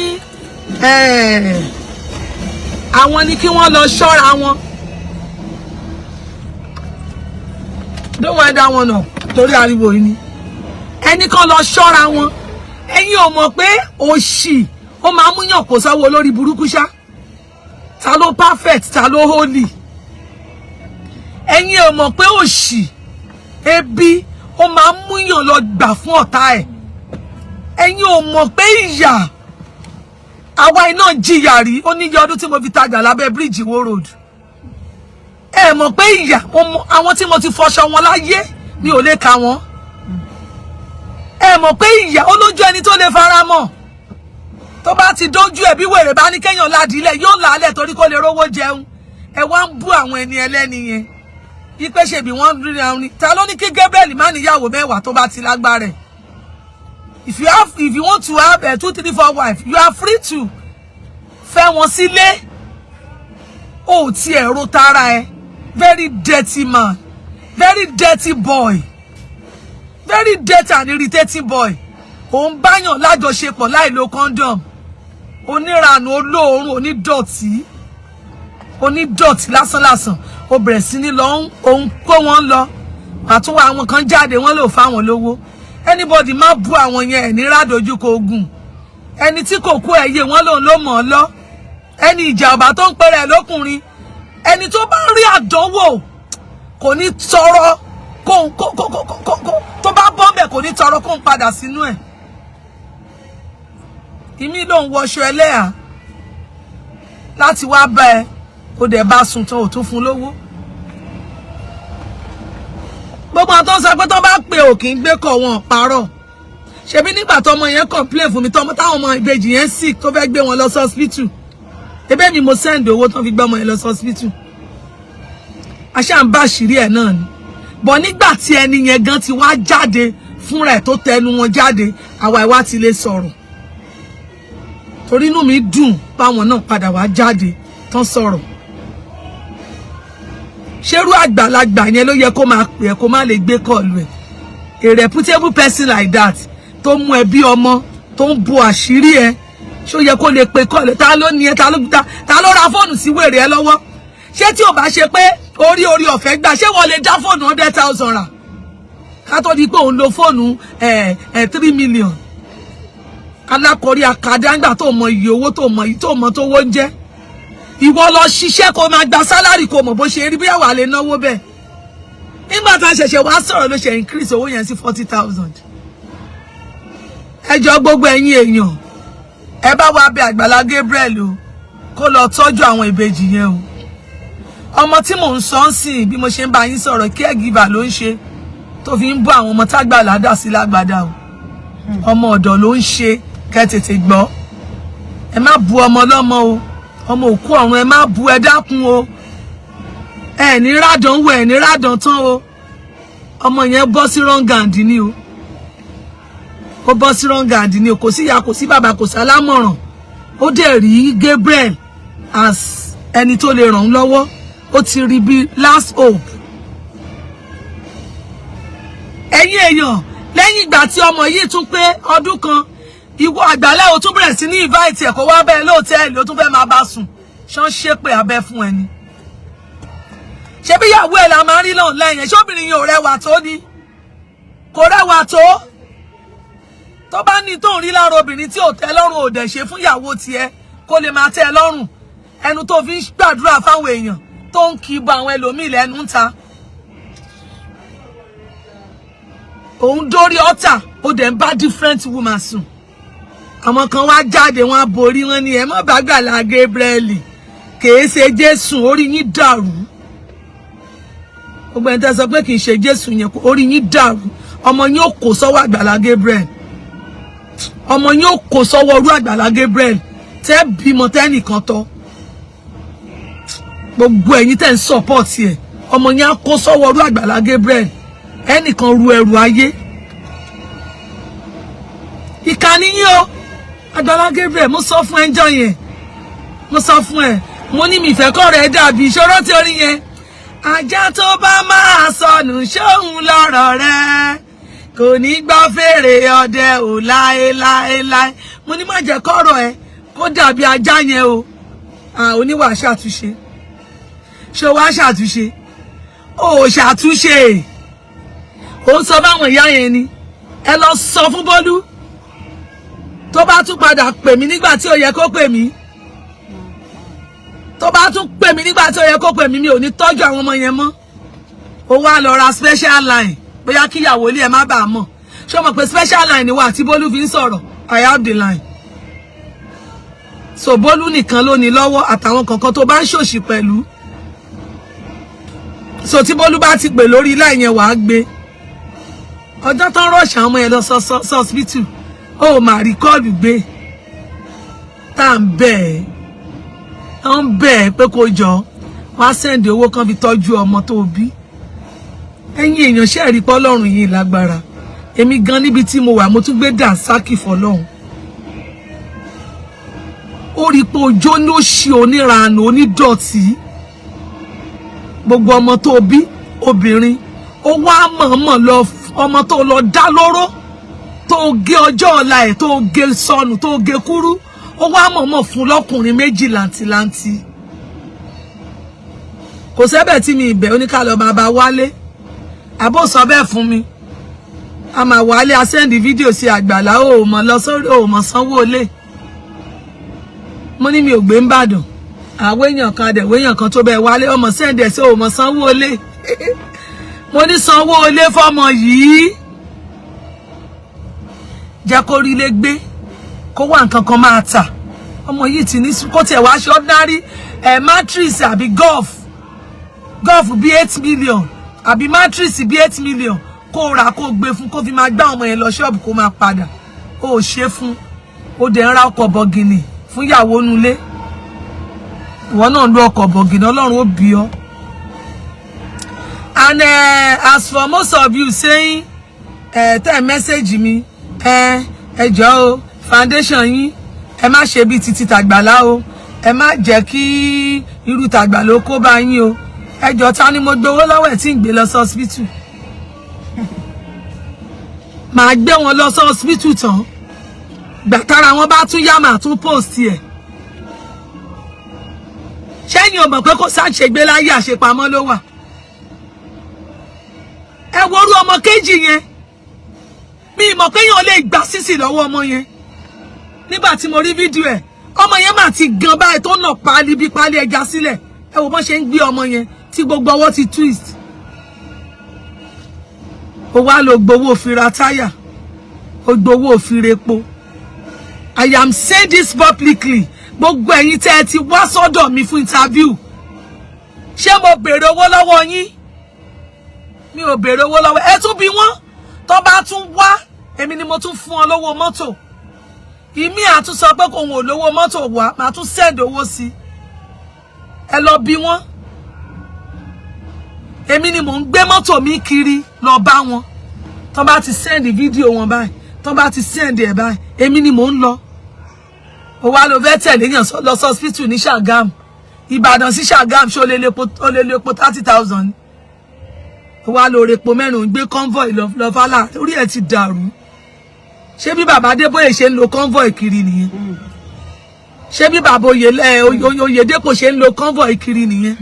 [SPEAKER 1] àwọn ni kí wọ́n lọ ṣọ́ra wọn. Don't wind that one up torí ariwo yìí ni ẹni kan lọ ṣọ́ra wọn ẹ̀yin ò mọ̀ pé òṣì ó máa mú yàn kó sáwọ́ olórí burúkú ṣá ta ló perfect ta ló holy ẹ̀yin ò mọ̀ pé òṣì ebi ó máa mú yàn lọ gbà fún ọ̀tá ẹ̀ ẹ̀yin ò mọ̀ pé ìyà àwa iná jìyà rí ó níye ọdún tí mo fi tajà lábẹ́ bíríìjì Ìwó road ẹ mọ̀ pé ìyà àwọn tí mo ti fọṣọ wọn láyé mi ò lè ka wọn ẹ mọ̀ pé ìyà ó lójú ẹni tó lè fara mọ́ tó bá ti dójú ẹ̀ bí wèrè bá ní kéèyàn ládìílẹ̀ yóò làálẹ̀ torí kó lè rówó jẹun ẹ wá ń bú àwọn ẹni ẹlẹ́ni yẹn ipe ṣe bí wọ́n rí àwọn ni ta ló ní kí Gabriel má níyàwó mẹ́wàá tó bá ti lágbára ẹ̀ if you want to have 2, 3, 4 wife you are free to fẹ́ wọn sílé ó ti ẹ̀rọ tara ẹ very dirty man very dirty boy very dirty and irritating boy òun báyàn lájọṣepọ̀ láì lo condom onírànù olóòórùn onídọ̀tí lásánlásán ó bẹ̀rẹ̀ sí ní lọ òun kó wọn lọ àtúwọ̀ àwọn kan jáde wọ́n lò fáwọn lówó anybody má bú àwọn yẹn ẹ̀ ní rádojúkọ ogun ẹni tí kò kú ẹ̀yẹ wọn lòun ló mọ̀ ọ́ lọ ẹni ìjà ọba tó ń pẹ́rẹ́ lókùnrin ẹni tó bá rí àdánwò kò ní tọrọ tó bá bọ́m̀bẹ̀ kò ní tọrọ kó ń padà sínú ẹ̀ ìmí ló ń wọṣọ ẹlẹ́yà láti wá bá ẹ ó dẹ̀ bá sùn tán ò tún fún lówó gbogbo àwọn tó ń sọ pé tó bá pè ò kì í gbé kọ̀ wọn parọ́ ṣebí nígbà tọmọ yẹn complain fún mi táwọn ọmọ Ìbejì yẹn sick tó fẹ́ gbé wọn lọ sí hospital ebe mi mo send owó tó fi gbé ọmọ yẹn lọ sí hospital àṣà ń bá àṣírí ẹ̀ náà ni bọ̀ nígbà tí ẹni yẹn gan ti wá jáde fúnra ẹ̀ tó tẹnu wọn jáde àwa ìwà ti lè sọ̀rọ̀ torí inú mi dùn báwọn náà padà wá jáde tán sọ̀rọ̀ ṣerú àgbàlagbà yẹn ló yẹ kó máa pè ẹ́ kó má lè gbé kọlù ẹ̀ a reputable person like that tó mú ẹ bí ọmọ tó ń bo àṣírí ẹ ṣó yẹ kó lè pe kọlù ta ló ní ẹ ta ló ra fóònù sí wèrè ẹ lọ́wọ́ ṣé tí ò bá ṣe pé orí ọ̀fẹ́ gbà ṣé wọ́n lè dá fóònù 100,000 rà ká tó di pé òun lo fóònù 3 million alákọ̀ọ́rí akadangba tó mọ iye owó tó mọ tó wó ń jẹ́ ìwọ lọ ṣiṣẹ́ kó máa gba sálárì kó mọ̀ bó ṣe rí bí àwa lè náwó bẹ́ẹ̀ nígbà tá a ṣẹ̀ṣẹ̀ wá sọ̀rọ̀ ló ṣe increase owó yẹn sí 40,000 ẹjọ́ gbogbo ẹ̀yin èèyàn ẹ bá wá bẹ̀ Àgbàlá Gabriel o kó lọ tọ́jú àwọn ìbejì yẹn o ọmọ tí mò ń sọ ń sìn bí mo ṣe ń bá yín sọ̀rọ̀ caregiver ló ń ṣe tó fi ń bọ́ àwọn ọmọ tágbàlá dà sí lágbádá o ọmọ ọ̀dọ̀ ló ń ṣe kẹ́ tètè gbọ́ ẹ má bu ọmọ lọ́mọ o ọmọ òkú ọ̀run ẹ má bu ẹ dákun o ẹ ní rádàn wọ ẹ ní rádàn tán o ọmọ yẹn bọ́ sí wrong hand ni o ó bọ́ sí wrong hand ni o kò sí ìyá kò sí bàbá kò sí alámọ̀ràn ó dẹ̀ rí Gabriel as ẹni tó lè ràn án lọ́wọ́ ó ti rí bí last hope ẹ̀yin èèyàn lẹ́yìn ìgbà tí ọmọ yìí tún pé ọdún kan ìwọ Àgbàlá ó tún bẹ̀rẹ̀ sí ní invite ẹ̀ kó wá bẹ́ẹ̀ lóòtẹ́ẹ̀lì ó tún fẹ́ máa bá sùn ṣán ṣépè abẹ́ fún ẹni ṣé bí ìyàwó ẹ̀ la máa rí online yẹn ṣóbìnrin yẹn ò rẹwà tó ni kò rẹwà tó tó bá ní tó ń rí lára obìnrin tí ò tẹ́ lọ́rùn ò dẹ̀ ṣe fún ìyàwó tiẹ̀ kó lè máa tẹ́ lọ́rùn ẹnu tó fi ń gbàdúrà fáwọn èèyàn tó ń kì í bọ àwọn ẹlòmíì lẹ́nu ń ta òun dórí ọ̀tà ó dẹ̀ ń bá different woman sùn àwọn kan wá jáde wọn borí wọn ni ẹ má bá Àgbàlá Gabriel kìí ṣe Jésù orí yín dàrú gbogbo ẹni tẹ́ sọ pé kìí ṣe Jésù yẹn orí yín dàrú ọmọ yín ò kó sọ́wọ́ Àgbàlá Gabriel ọmọ yín ò kó sọ́wọ́ orú Àgbàlá Gabriel tẹ́ bímọ tẹ́nìkan tọ́ gbogbo ẹ̀yin tẹ́ ń support ẹ̀ ọmọ yín á kó sọ́wọ́ orú Àgbàlá Gabriel ẹnìkan ru ẹrù ayé ìkànnì yín o Àgbàlá Gabriel mo sọ fún ẹjọ́ yẹn mo sọ fún ẹ mo ní mi ìfẹ́ kọ́ rẹ̀ dàbí ìṣòro tí orí yẹn ajá tó bá máa sọnù ṣóhun lọ́rọ̀ rẹ̀ kò ní gbọ́ fèrè ọdẹ ò láéláéláé mo ní má jẹ́ kọ́rọ̀ ẹ kó dàbí ajá yẹn o oníwà ṣàtúnṣe ṣé wàá ṣàtúnṣe ó ṣàtúnṣe ó sọ báwọn ìyá yẹn ni ẹ lọ sọ fún Bólú tó bá tún padà pè mí nígbà tí ó yẹ kó pè mí tó bá tún pè mí nígbà tí ó yẹ kó pè mí mi ò ní tọ́jú àwọn ọmọ yẹn mọ́ ó wá lọ ra special line bóyá kíyàwó ilé ẹ má bàa mọ̀ ṣé o mọ̀ pé special line wà tí Bólú fi ń sọ̀rọ̀ I have the line so Bólú nìkan ló ní lọ́wọ́ àtàwọn kankan tó bá ń ṣòṣì pẹ̀lú so tí Bólú bá ti pè lórí line yẹn wàá gbé ọjọ́ tán rọ̀ṣà ọmọ yẹn lọ sọ hospital ó mà rí kọ́ọ̀lù gbé tá à ń bẹ̀ ẹ́ pé kó jọ wá sẹ́ndì owó kan fi tọ́jú ọmọ tó bí ẹ̀yin èèyàn ṣe rí pé Ọlọ́run yìí lágbára èmi gan níbi tí mo wà mo tún gbé dànsákì fọ́lọ́run ó rí pé ojó ní ó ṣe oníranù onídọ̀tí gbogbo ọmọ tó bí obìnrin ó wá mọ̀ọ́mọ̀ lọ ọmọ tó lọ dá lóró tó gé ọjọ́ ọ̀la ẹ̀ tó gé sọnù tó gé kúrú ó wá mọ̀ọ́mọ̀ fún lọ́kùnrin méjì làǹtìlanti kò sẹ́bẹ̀ tí mi ìbẹ̀ oníkàlọ́ máa bá wálé àbó sọ bẹ́ẹ̀ fún mi a máa wálé a sẹ́ndì fídíò sí Àgbàlá ó mọ̀ lọ sórí ó mọ̀ sanwó lé mo ní mi ò gbé ń bàdàn àwọn èèyàn kan dẹ̀ wéèyàn kan tó bẹ́ẹ̀ wálé ọmọ sẹ́ndì ẹ̀ sí ó mọ̀ sanwó lé mo ní sanwó lé fọ́mọ yìí jẹ́ kó rí lé gbé kó wà nǹkan kan máa tà ọmọ yìí ti ní kó tiẹ̀ wá ṣe ordinary mattress àbí golf bí 8 million àbí mattress bí 8 million kó rà kó gbé fún kó fi máa gbá ọmọ yẹn lọ ṣọ́ọ̀bù kó máa padà ó ṣe fún ó dẹ̀ ń ra ọkọ̀ bọ̀gìnì fún ìyàwó nulé ìwọ náà lo ọkọ̀ bọ̀gìnì Ọlọ́run ó bí ọ. And as for most of you saying tell message mi ẹ jọ̀ọ́ o foundation yín ẹ má ṣe bí títí tàgbàlá o ẹ má jẹ́ kí irú tàgbàlá kó bá yín o ẹ jọ̀ọ́ ta ni mo gbowó lọ́wọ́ ẹ̀ tí ń gbé lọ sí hospital màá gbé wọn lọ sí hospital tán gbàtàrà wọn bá tún yá màá tún post ẹ̀ ṣẹ́yìn ò mọ̀ pé kó ṣàṣègbè láyé àṣepamọ́ ló wà ẹ worú ọmọ kejì yẹn mi mọ̀ pé yàn lè gbà sísì lọ́wọ́ ọmọ yẹn nígbà tí mo rí fídíò ẹ̀ ọmọ yẹn mà ti gan báyìí tó nà páálí bí páálí ẹja sílẹ̀ ẹ wò bọ́n ṣe ń gbé ọmọ yẹn tí gbogbo ọwọ́ ti twist ó wá lọ gbowó fi ra táyà ó gbowó fi repo I am saying this publicly gbogbo ẹ̀yin tẹ́ ẹ ti wá sọ́dọ̀ mi fún interview ṣé mo béèrè owó lọ́wọ́ yín mi ò béèrè owó lọ́wọ́ ẹ tún bí wọ́n tó bá tún wá èmi ni mo tún fún ọ lówó mọ́tò ìmí àtún sọ pé kòun ò lówó mọ́tò wá màá tún send owó sí ẹ lọ bí wọ́n èmi ni mò ń gbé mọ́tò mi kiri lọ bá wọn tó bá ti send fídíò wọn báyìí tó bá ti send ẹ̀ báyìí èmi ni mò ń lọ ó wá lọ fẹ́ tẹ̀lé yàn lọ sí hospital ní Ṣàgámù Ìbàdàn sí Ṣàgámù ṣé ó lè lè po 30,000 ó wá lọ repo mẹ́rin gbé convoy lọ fálà orí ẹ̀ ti dàrú ṣé bí bàbá Adébóyè ṣe ń lo convoy kiri nìyẹn ṣé bí bàbá Oyèdépò ṣe ń lo convoy kiri nìyẹn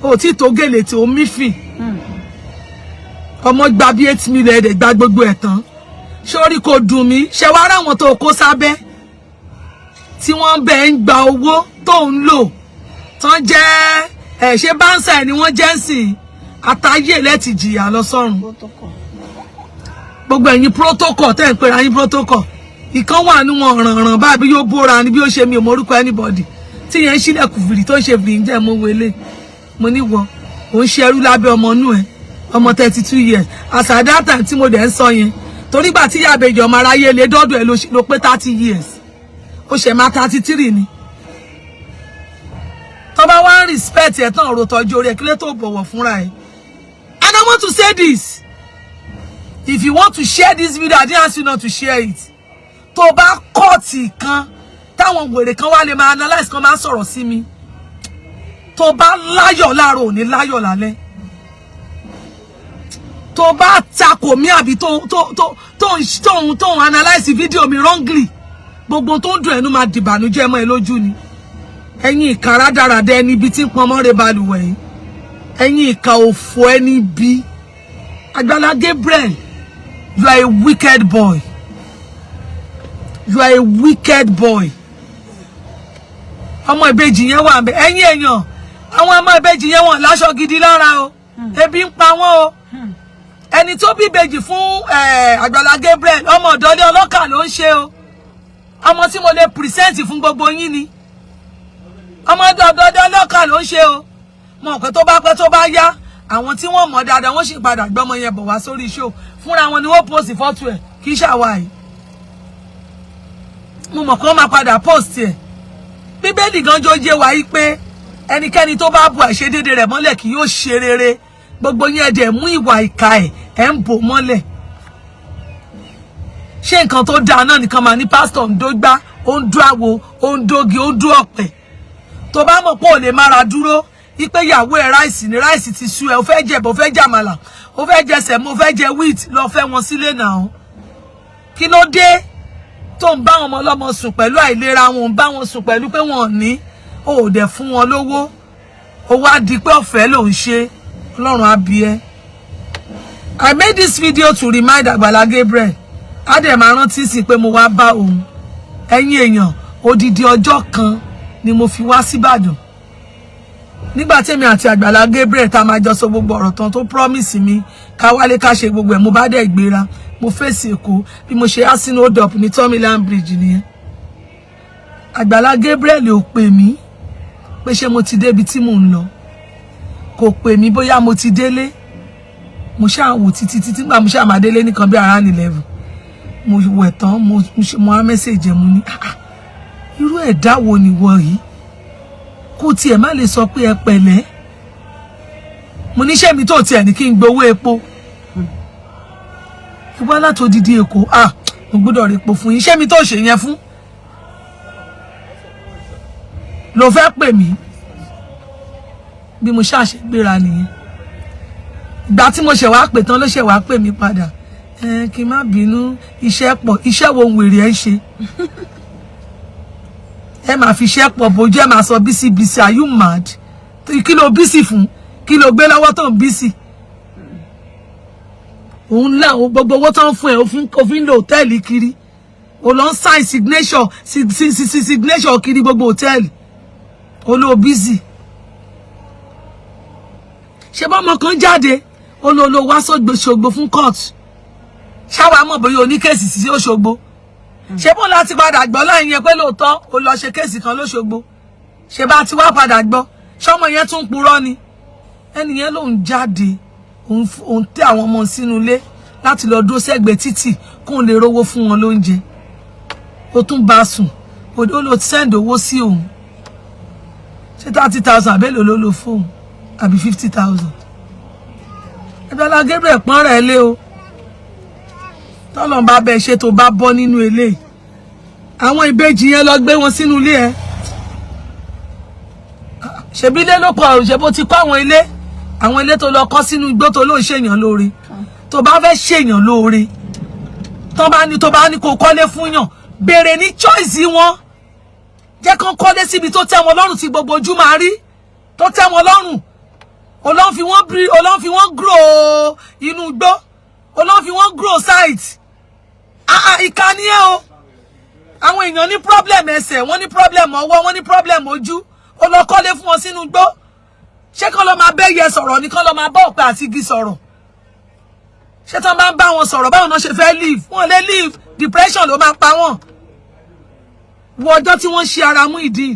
[SPEAKER 1] o ti tó gèlè tí o mi fin ọmọ gba bí 8 million de gba gbogbo ẹ̀ tán sórí kò dùn mí ṣé wá ra wọn tó kó sábẹ́ tí wọ́n bẹ ń gba owó tó ń lò tán jẹ́ ṣe bánsà ni wọ́n jẹ́ ńsìn àtayé lẹ́ti jìyà lọ sọ́run gbogbo ẹ̀yin protocol tẹ́ ń pè ra yín protocol ìkan wà ní wọn rànràn bá bí yóò bóra ni bí ó ṣe mi ò mọrúkọ anybody tí yẹn ṣílẹ̀kùn fìrí tó ṣe fìrí ń jẹ́ mo wele mo ní wọ ò ń ṣe ẹrú lábẹ́ ọmọ inú ẹ̀ ọmọ 32 years as at that time tí mo dẹ̀ ń sọ yẹn torí gbà tí Ìyábẹ̀jì ọmọ aráyé lè dọ́dọ̀ ẹ̀ ló pé 30 years ó ṣe máa 33 ni tó bá wá ń respect ẹ̀ tán ọ̀rọ̀ tọ́jú orí ẹ̀ kí lè tó bọ̀wọ̀ fúnra ẹ̀. And I want to say this, if you want to share this video, I didn't ask you not to share it. Tó bá kọ́ọ̀tì kan táwọn wèrè kan wá lè máa analyze kan máa sọ̀rọ̀ sí mi tó bá láyọ̀ láàárọ̀ òní láyọ̀ lálẹ́ tó bá takò mí àbí tó ń analyze video mi wrongly gbogbo tó ń dùn ẹnu máa dìbànújẹ́ mọ́ ẹ lójú ni ẹ̀yin ìka rádaràdà ẹni bí tí ń pọn mọ́ rẹ balùwẹ̀ yìí ẹ̀yin ìka òfò ẹni bí Agbala Gabriel, you are a wicked boy. You are a wicked boy. Ọmọ Ìbejì yẹn wà ńbẹ̀ ẹ̀yin èèyàn àwọn ọmọ Ìbejì yẹn wọ́n láṣọ gidi lára o ebi ń pa wọ́n o ẹni tó bí Ìbejì fún Agbala Gabriel ọmọ ọ̀dọ́lé ọlọ́kà ló ń ṣe o ọmọ tí mo lè present fún gbogbo yín ni ọmọ ọ̀dọ́lé ọlọ́kà ló ń ṣe o mo pé tó bá yá àwọn tí wọ́n mọ̀ dáadáa wọ́n sì padà gbọ́mọ yẹn bọ̀ wá sórí show fúnra wọn ni wọ́n post photo ẹ̀ kì í ṣàwà yìí mo mọ̀ pé wọ́n máa padà post ẹ̀ Bíbélì gan jọ jẹ́ wá yí pé ẹnikẹ́ni tó bá bu àìṣedéédé rẹ̀ mọ́lẹ̀ kì yóò ṣe rere gbogbo yẹn dẹ̀ mú ìwà ìkà ẹ̀ ń bò mọ́lẹ̀ ṣé nǹkan tó dáa náà nìkan máa ní pásítọ̀ ń dógbá ó ń dú àwo ó ń dógi ó ń dú ọ̀pẹ̀ tó bá mọ̀ pé ò lè mára dúró ipe ìyàwó ẹ̀ ráìsì ní ráìsì ti sú ẹ ó fẹ́ jẹ̀bọ̀ ó fẹ́ jàmàlà ó fẹ́ jẹ sẹ̀mó ó fẹ́ jẹ wheat lọ fẹ́ wọn sílé náà kí ló dé tó ń bá wọn ọmọ ọlọ́mọ sùn pẹ̀lú àìlera wọn ń bá wọn sùn pẹ̀lú pé wọn ò ní ó dẹ̀ fún wọn lówó ó wá di pé ọ̀fẹ́ ló ń ṣe Ọlọ́run á bí ẹ. I made this video to remind Agbala Gabriel á dẹ̀ máa rántí sí pé mo wá bá òun ẹ̀yin èèyàn odidi ọjọ́ kan ni mo fi wá síbàdàn nígbà tí èmi àti Agbala Gabriel tá máa jọ sọ gbogbo ọ̀rọ̀ tán tó promise mi ká wálé ká ṣe gbogbo ẹ̀ mo bá dẹ̀ gbéra mo fèsì Èkó bí mo ṣe asino hold up ní Tomiland Bridge nìyẹn Agbala Gabriel ò pè mí pé ṣé mo ti débi tí mò ń lọ kò pè mí bóyá mo ti délé mo ṣáà wò títí nígbà mo ṣáà máa délé nìkan bí around 11 mo wẹ̀ tán mo á message mo ní irú ẹ̀dá wo ni wọ yìí kó tiẹ̀ má lè sọ pé ẹ pẹ̀lẹ́ mo níṣẹ́ mi tó tiẹ̀ ní kí n gbowó epo ìwá láti odidi Èkó mo gbọ́dọ̀ rí epo fún yín iṣẹ́ mi tó ṣe yẹn fún ló fẹ́ pè mí bí mo ṣàṣẹ gbéra nìyẹn ìgbà tí mo ṣe wá pè tán ló ṣe wá pè mí padà kí n má bínú iṣẹ́ pọ̀ iṣẹ́ wo wèrè ẹ ṣe ẹ máa fi iṣẹ́ pọ̀ bójú ẹ máa sọ bísí are you mad kí ló bísí fún kí ló gbé lọ́wọ́ tó ń bísí òun là ó gbogbo owó tó ń fún ẹ òfin lò hòtẹ́ẹ̀lì kiri ó lọ ń sign signature kiri gbogbo hòtẹ́ẹ̀lì ó lọ bísí ṣé bọ́mọ kan jáde ó lọ wá Ṣògbó fún court ṣáwa mọ̀ bóyá oníkèsì sí Òṣogbo ṣé bó láti padà gbọ́ láyìn yẹn pé lóòótọ́ ó lọ ṣe kéèsì kan lóṣogbo ṣé bá ti wá padà gbọ́ ṣọmọ yẹn tún purọ́ ni ẹnìyẹn lòun jáde òun tẹ àwọn ọmọ sínú ilé láti lọ dúró sẹ́gbẹ̀ẹ́ títì kóun lè rówó fún wọn lóúnjẹ ó tún bá sùn ó lọ send owó sí òun ṣé 30,000 àbẹ́lò ló lò fóun àbí 50,000 Agbala Gabriel pọ́n rẹ̀ lé o tọ́lọ̀ bá bẹ́ẹ̀ ṣe tó bá bọ́ nínú ilé àwọn ìbejì yẹn lọ gbé wọn sínú ilé ẹ ṣebí ilé ló pọ̀ ṣe bó ti kọ́ àwọn ilé tó lọ kọ́ sínú igbó tó ló ń ṣèyàn lóore tó bá fẹ́ ṣèyàn lóore tó bá ní kó kọ́lé fún yàn béèrè ní choice wọn jẹ́ kán kọ́lé síbi tó tẹ́ wọn lọ́rùn tí gbogbo ojú máa rí tó tẹ́ wọn lọ́rùn Ọlọ́run fi wọ́n grow inú igbó. Ọlọ́run fi wọ́n grow site. Ìkà ni ẹ́ o. Àwọn èèyàn ní problem ẹsẹ̀, wọ́n ní problem ọwọ́, wọ́n ní problem ojú. Ó lọ kọ́lé fún wọn sínú igbó. Ṣé kán lọ máa bẹ́yẹ sọ̀rọ̀ ni kán lọ máa bá ọ̀pẹ àti igi sọ̀rọ̀? Ṣé tán bá ń bá wọn sọ̀rọ̀ báwọn náà ṣe fẹ́ live? Wọ́n lè live, depression ló máa pa wọ́n. Wo ọjọ́ tí wọ́n ṣe ara mú ìdí.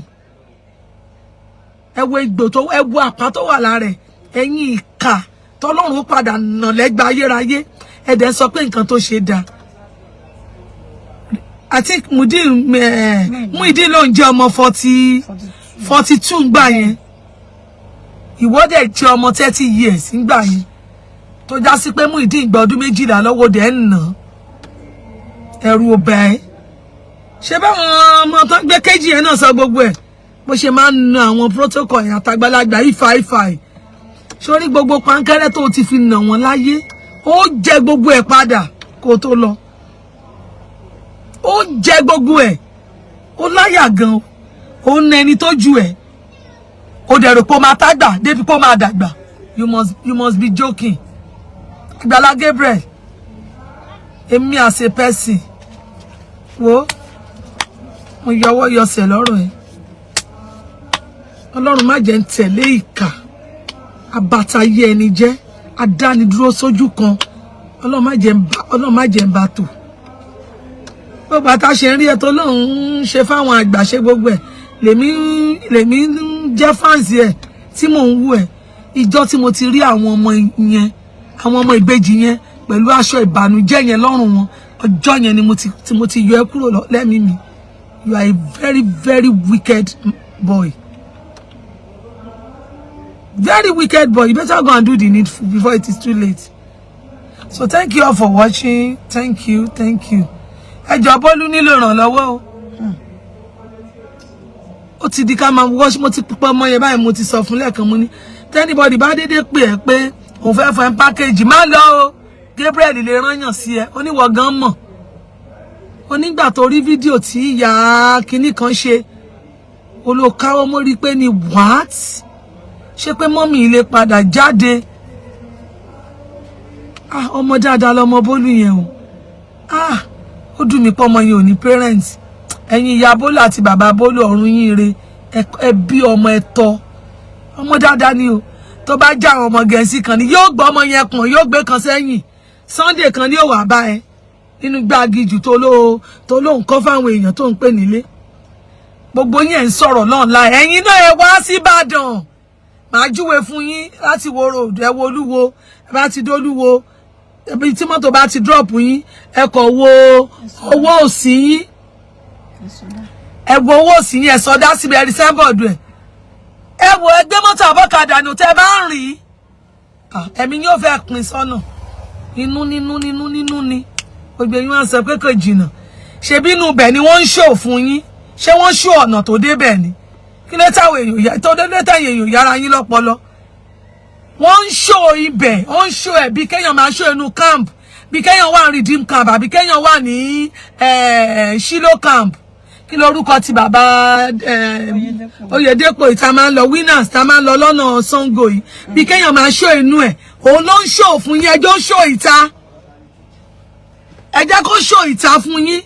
[SPEAKER 1] Ẹ wo ìgbò tó ẹ wo àpá tó wà lára ẹ̀. Ẹ̀yin ìkà tọ́lọ́run padà nà lẹ́gba ayérayé. Ẹ dẹ̀ sọ pé nǹkan tó ṣe dáa. I think Muideen ló ń jẹ́ ọmọ 42 ngbà yẹn. Ìwọ dẹ̀ jẹ́ ọmọ 30 years ngbà yẹn. Tó já sí pé Muideen gba ọdún 12 lọ́wọ́ dẹ̀ ń nà. Ẹ̀rù ò bà ẹ́. Ṣé báwọn ọmọ tó gbé kejì yẹn náà sọ gbogbo ẹ̀? Bó ṣe máa ń na àwọn protocol yẹn àtàgbàlagbà ìfàìfàì. Sórí gbogbo pankẹ́rẹ́ tó ti fi nà wọ́n láyé. Ó jẹ gbogbo ẹ̀ padà kó tó lọ. Ó jẹ gbogbo ẹ̀. Ó láyà gan. Ó ń ẹni tó ju ẹ̀. Ó dẹ̀ rò pé ó máa tágbà débi pé ó máa dàgbà. You must be joking. Agbala Gabriel. Èmi as a person. Wo. Mo yọwọ́ yọsẹ̀ lọ́rọ̀ ẹ̀. Ọlọ́run má jẹ́ ń tẹ̀lé ìkà. Àbàtàyé ẹni jẹ́. Adánidúró sójú kan. Ọlọ́run má jẹ́ ń bá tò. Bó bàtà ṣe ń rí ẹ tó lóun ń ṣe fáwọn àgbà ṣe gbogbo ẹ̀. Lèmi ń jẹ́ fans ẹ̀ tí mò ń wú ẹ̀. Ìjọ́ tí mo ti rí àwọn ọmọ yẹn, àwọn ọmọ ìbejì yẹn pẹ̀lú aṣọ ìbànújẹ́ yẹn lọ́rùn wọn. Ọjọ́ yẹn ni mo ti yọ ẹ́ kúrò lẹ́mìí mi. You are a very, very wicked boy. Very wicked boy. You better go and do the needful before it is too late. So thank you all for watching. Thank you. Ẹ jọ̀ọ́ Bọ́lú nílò ìrànlọ́wọ́ o. Ó ti di ká máa watch mo ti pípọ́ ọmọ yẹn báyìí mo ti sọ fún lẹ́ẹ̀kan mo ní. Anybody bá dédé pè ẹ́ pé òun fẹ́ fún ẹ package má lọ o. Gabriel lè rányàn sí ẹ. Oníwọ̀ gan mọ̀. Onígbà tó rí fídíò tí ìyá kinní kan ṣe. Olókáwọ́ mo rí pé ni what? Ṣé pé mọ́mì ilé padà jáde? Ọmọ dáadáa lọmọ Bólú yẹn o. Ó dùn mí pé ọmọ yẹn ò ní parents. Ẹ̀yin ìyá Bólú àti bàbá Bólú ọ̀run yín re. Ẹ bí ọmọ ẹ tọ́. Ọmọ dáadáa ni o. Tó bá já àwọn ọmọ Gẹ̀ẹ́sì kan ni yóò gbọ́ ọmọ yẹn kan yóò gbé kan sẹ́yìn. Sunday kan ni ó wà bá ẹ. Nínú gbágijù tó ló ń kọ́ fáwọn èèyàn tó ń pè nílé. Gbogbo yín ẹ̀ ń sọ̀rọ̀ lọ́nà. Ẹ̀yin náà ẹ wá sí Ìbàdàn. Màá júwe fún yín láti wo road ẹ wo Olúwo bá ti dólúwo ẹbí tí mọ́tò bá ti drop yín ẹ kọ̀ wo owó òsì yín ẹ wo owó òsì yín ẹ sọdá síbi ẹ rí sẹ́ńbọ̀dù ẹ wo ẹgbẹ́ mọ́tò àbọ̀kadà nù tẹ́ bá ń rìn ẹ̀mí yóò fẹ́ pin sọ́nà inú ni gbogbo yín wọ́n sọ pé kò jìnnà ṣebí inú bẹ̀ ni wọ́n ń ṣò fún yín ṣé wọ́n ṣò ọ̀nà tó dé bẹ̀ ni kí ló táwọn èèyàn tó dédé táwọn èèyàn yára yín lọ́pọlọ wọ́n ń ṣò ibẹ̀ wọ́n ń ṣò ẹ̀ bí kéèyàn máa ṣò inú camp bí kéèyàn wà ní redeem camp àbí kéèyàn wà ní Shilo camp kí lorúkọ ti bàbá Oyèdèpọ̀ ìta máa ń lọ winners ta máa ń lọ lọ́nà Sango yìí bí kéèyàn máa ṣò inú ẹ̀ òun ló ń ṣò fún yín ẹjọ́ ṣò ìta ẹ jẹ́ kó ṣò ìta fún yín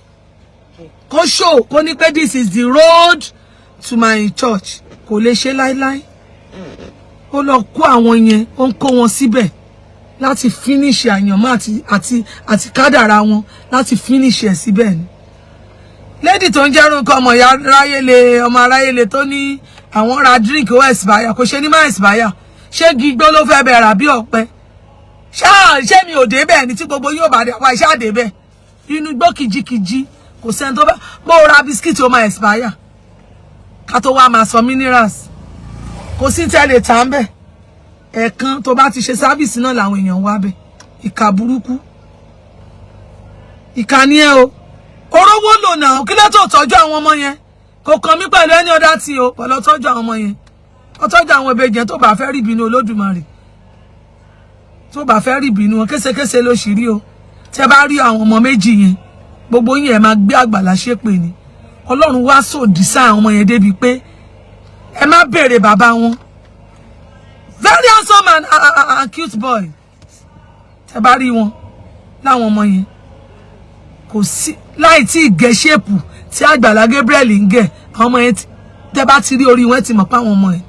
[SPEAKER 1] kó ṣò kó ní pé this is the road to my church kò lè ṣe láíláí ó lọ kó àwọn yẹn ó ń kó wọn síbẹ̀ láti finish àyànmọ́ àti kádàrá wọn láti finish ẹ̀ síbẹ̀ ni lady tó ń jẹ́rú nǹkan ọmọ aráyélé tó ní àwọn ra drink ó expire kò ṣe ní má expire ṣé gbígbó ló fẹ́ bẹ̀rẹ̀ bí ọ̀pẹ ṣé mi ò débẹ̀ ní tí gbogbo yóò bá dé àwa iṣẹ́ àdébẹ̀ inú gbó kìjikìji kò sẹ́ni tó bá bó ra biscuit ó máa expire ká tó wá máa sọ minerals kò sí tẹ́lẹ̀ tá ń bẹ̀ ẹ̀ẹ̀kan tó bá ti ṣe sáfíìsì náà làwọn èèyàn wá bẹ̀ ìkà burúkú ìkà ni ẹ o orówó lò náà kí ló tó tọ́jú àwọn ọmọ yẹn kò kàn mí pẹ̀lú ẹni ọ̀dá tí o pẹ̀lú tọ́jú àwọn ọmọ yẹn ó tọ́jú àwọn ìbejì yẹn tó bá fẹ́ rí ìbínú Olódùmarè tó bá fẹ́ rí ìbínú wọn késekése ló sì rí o tẹ́ bá rí àwọn ọmọ méjì yẹn gbogbo yín ẹ máa gbé Àgbàlá ṣépè ni Ọlọ́run wá sòdì sáà àwọn ọmọ yẹn débi pé ẹ má béèrè bàbá wọn very handsome and cute boy. Tẹ́ bá rí wọn láwọn ọmọ yẹn kò sí láì tí gẹ̀ shape tí Agbala Gabriel ń gẹ̀ àwọn ọmọ yẹn tẹ́ bá ti rí orí wọn ti mọ̀ pa àwọn ọmọ yẹn.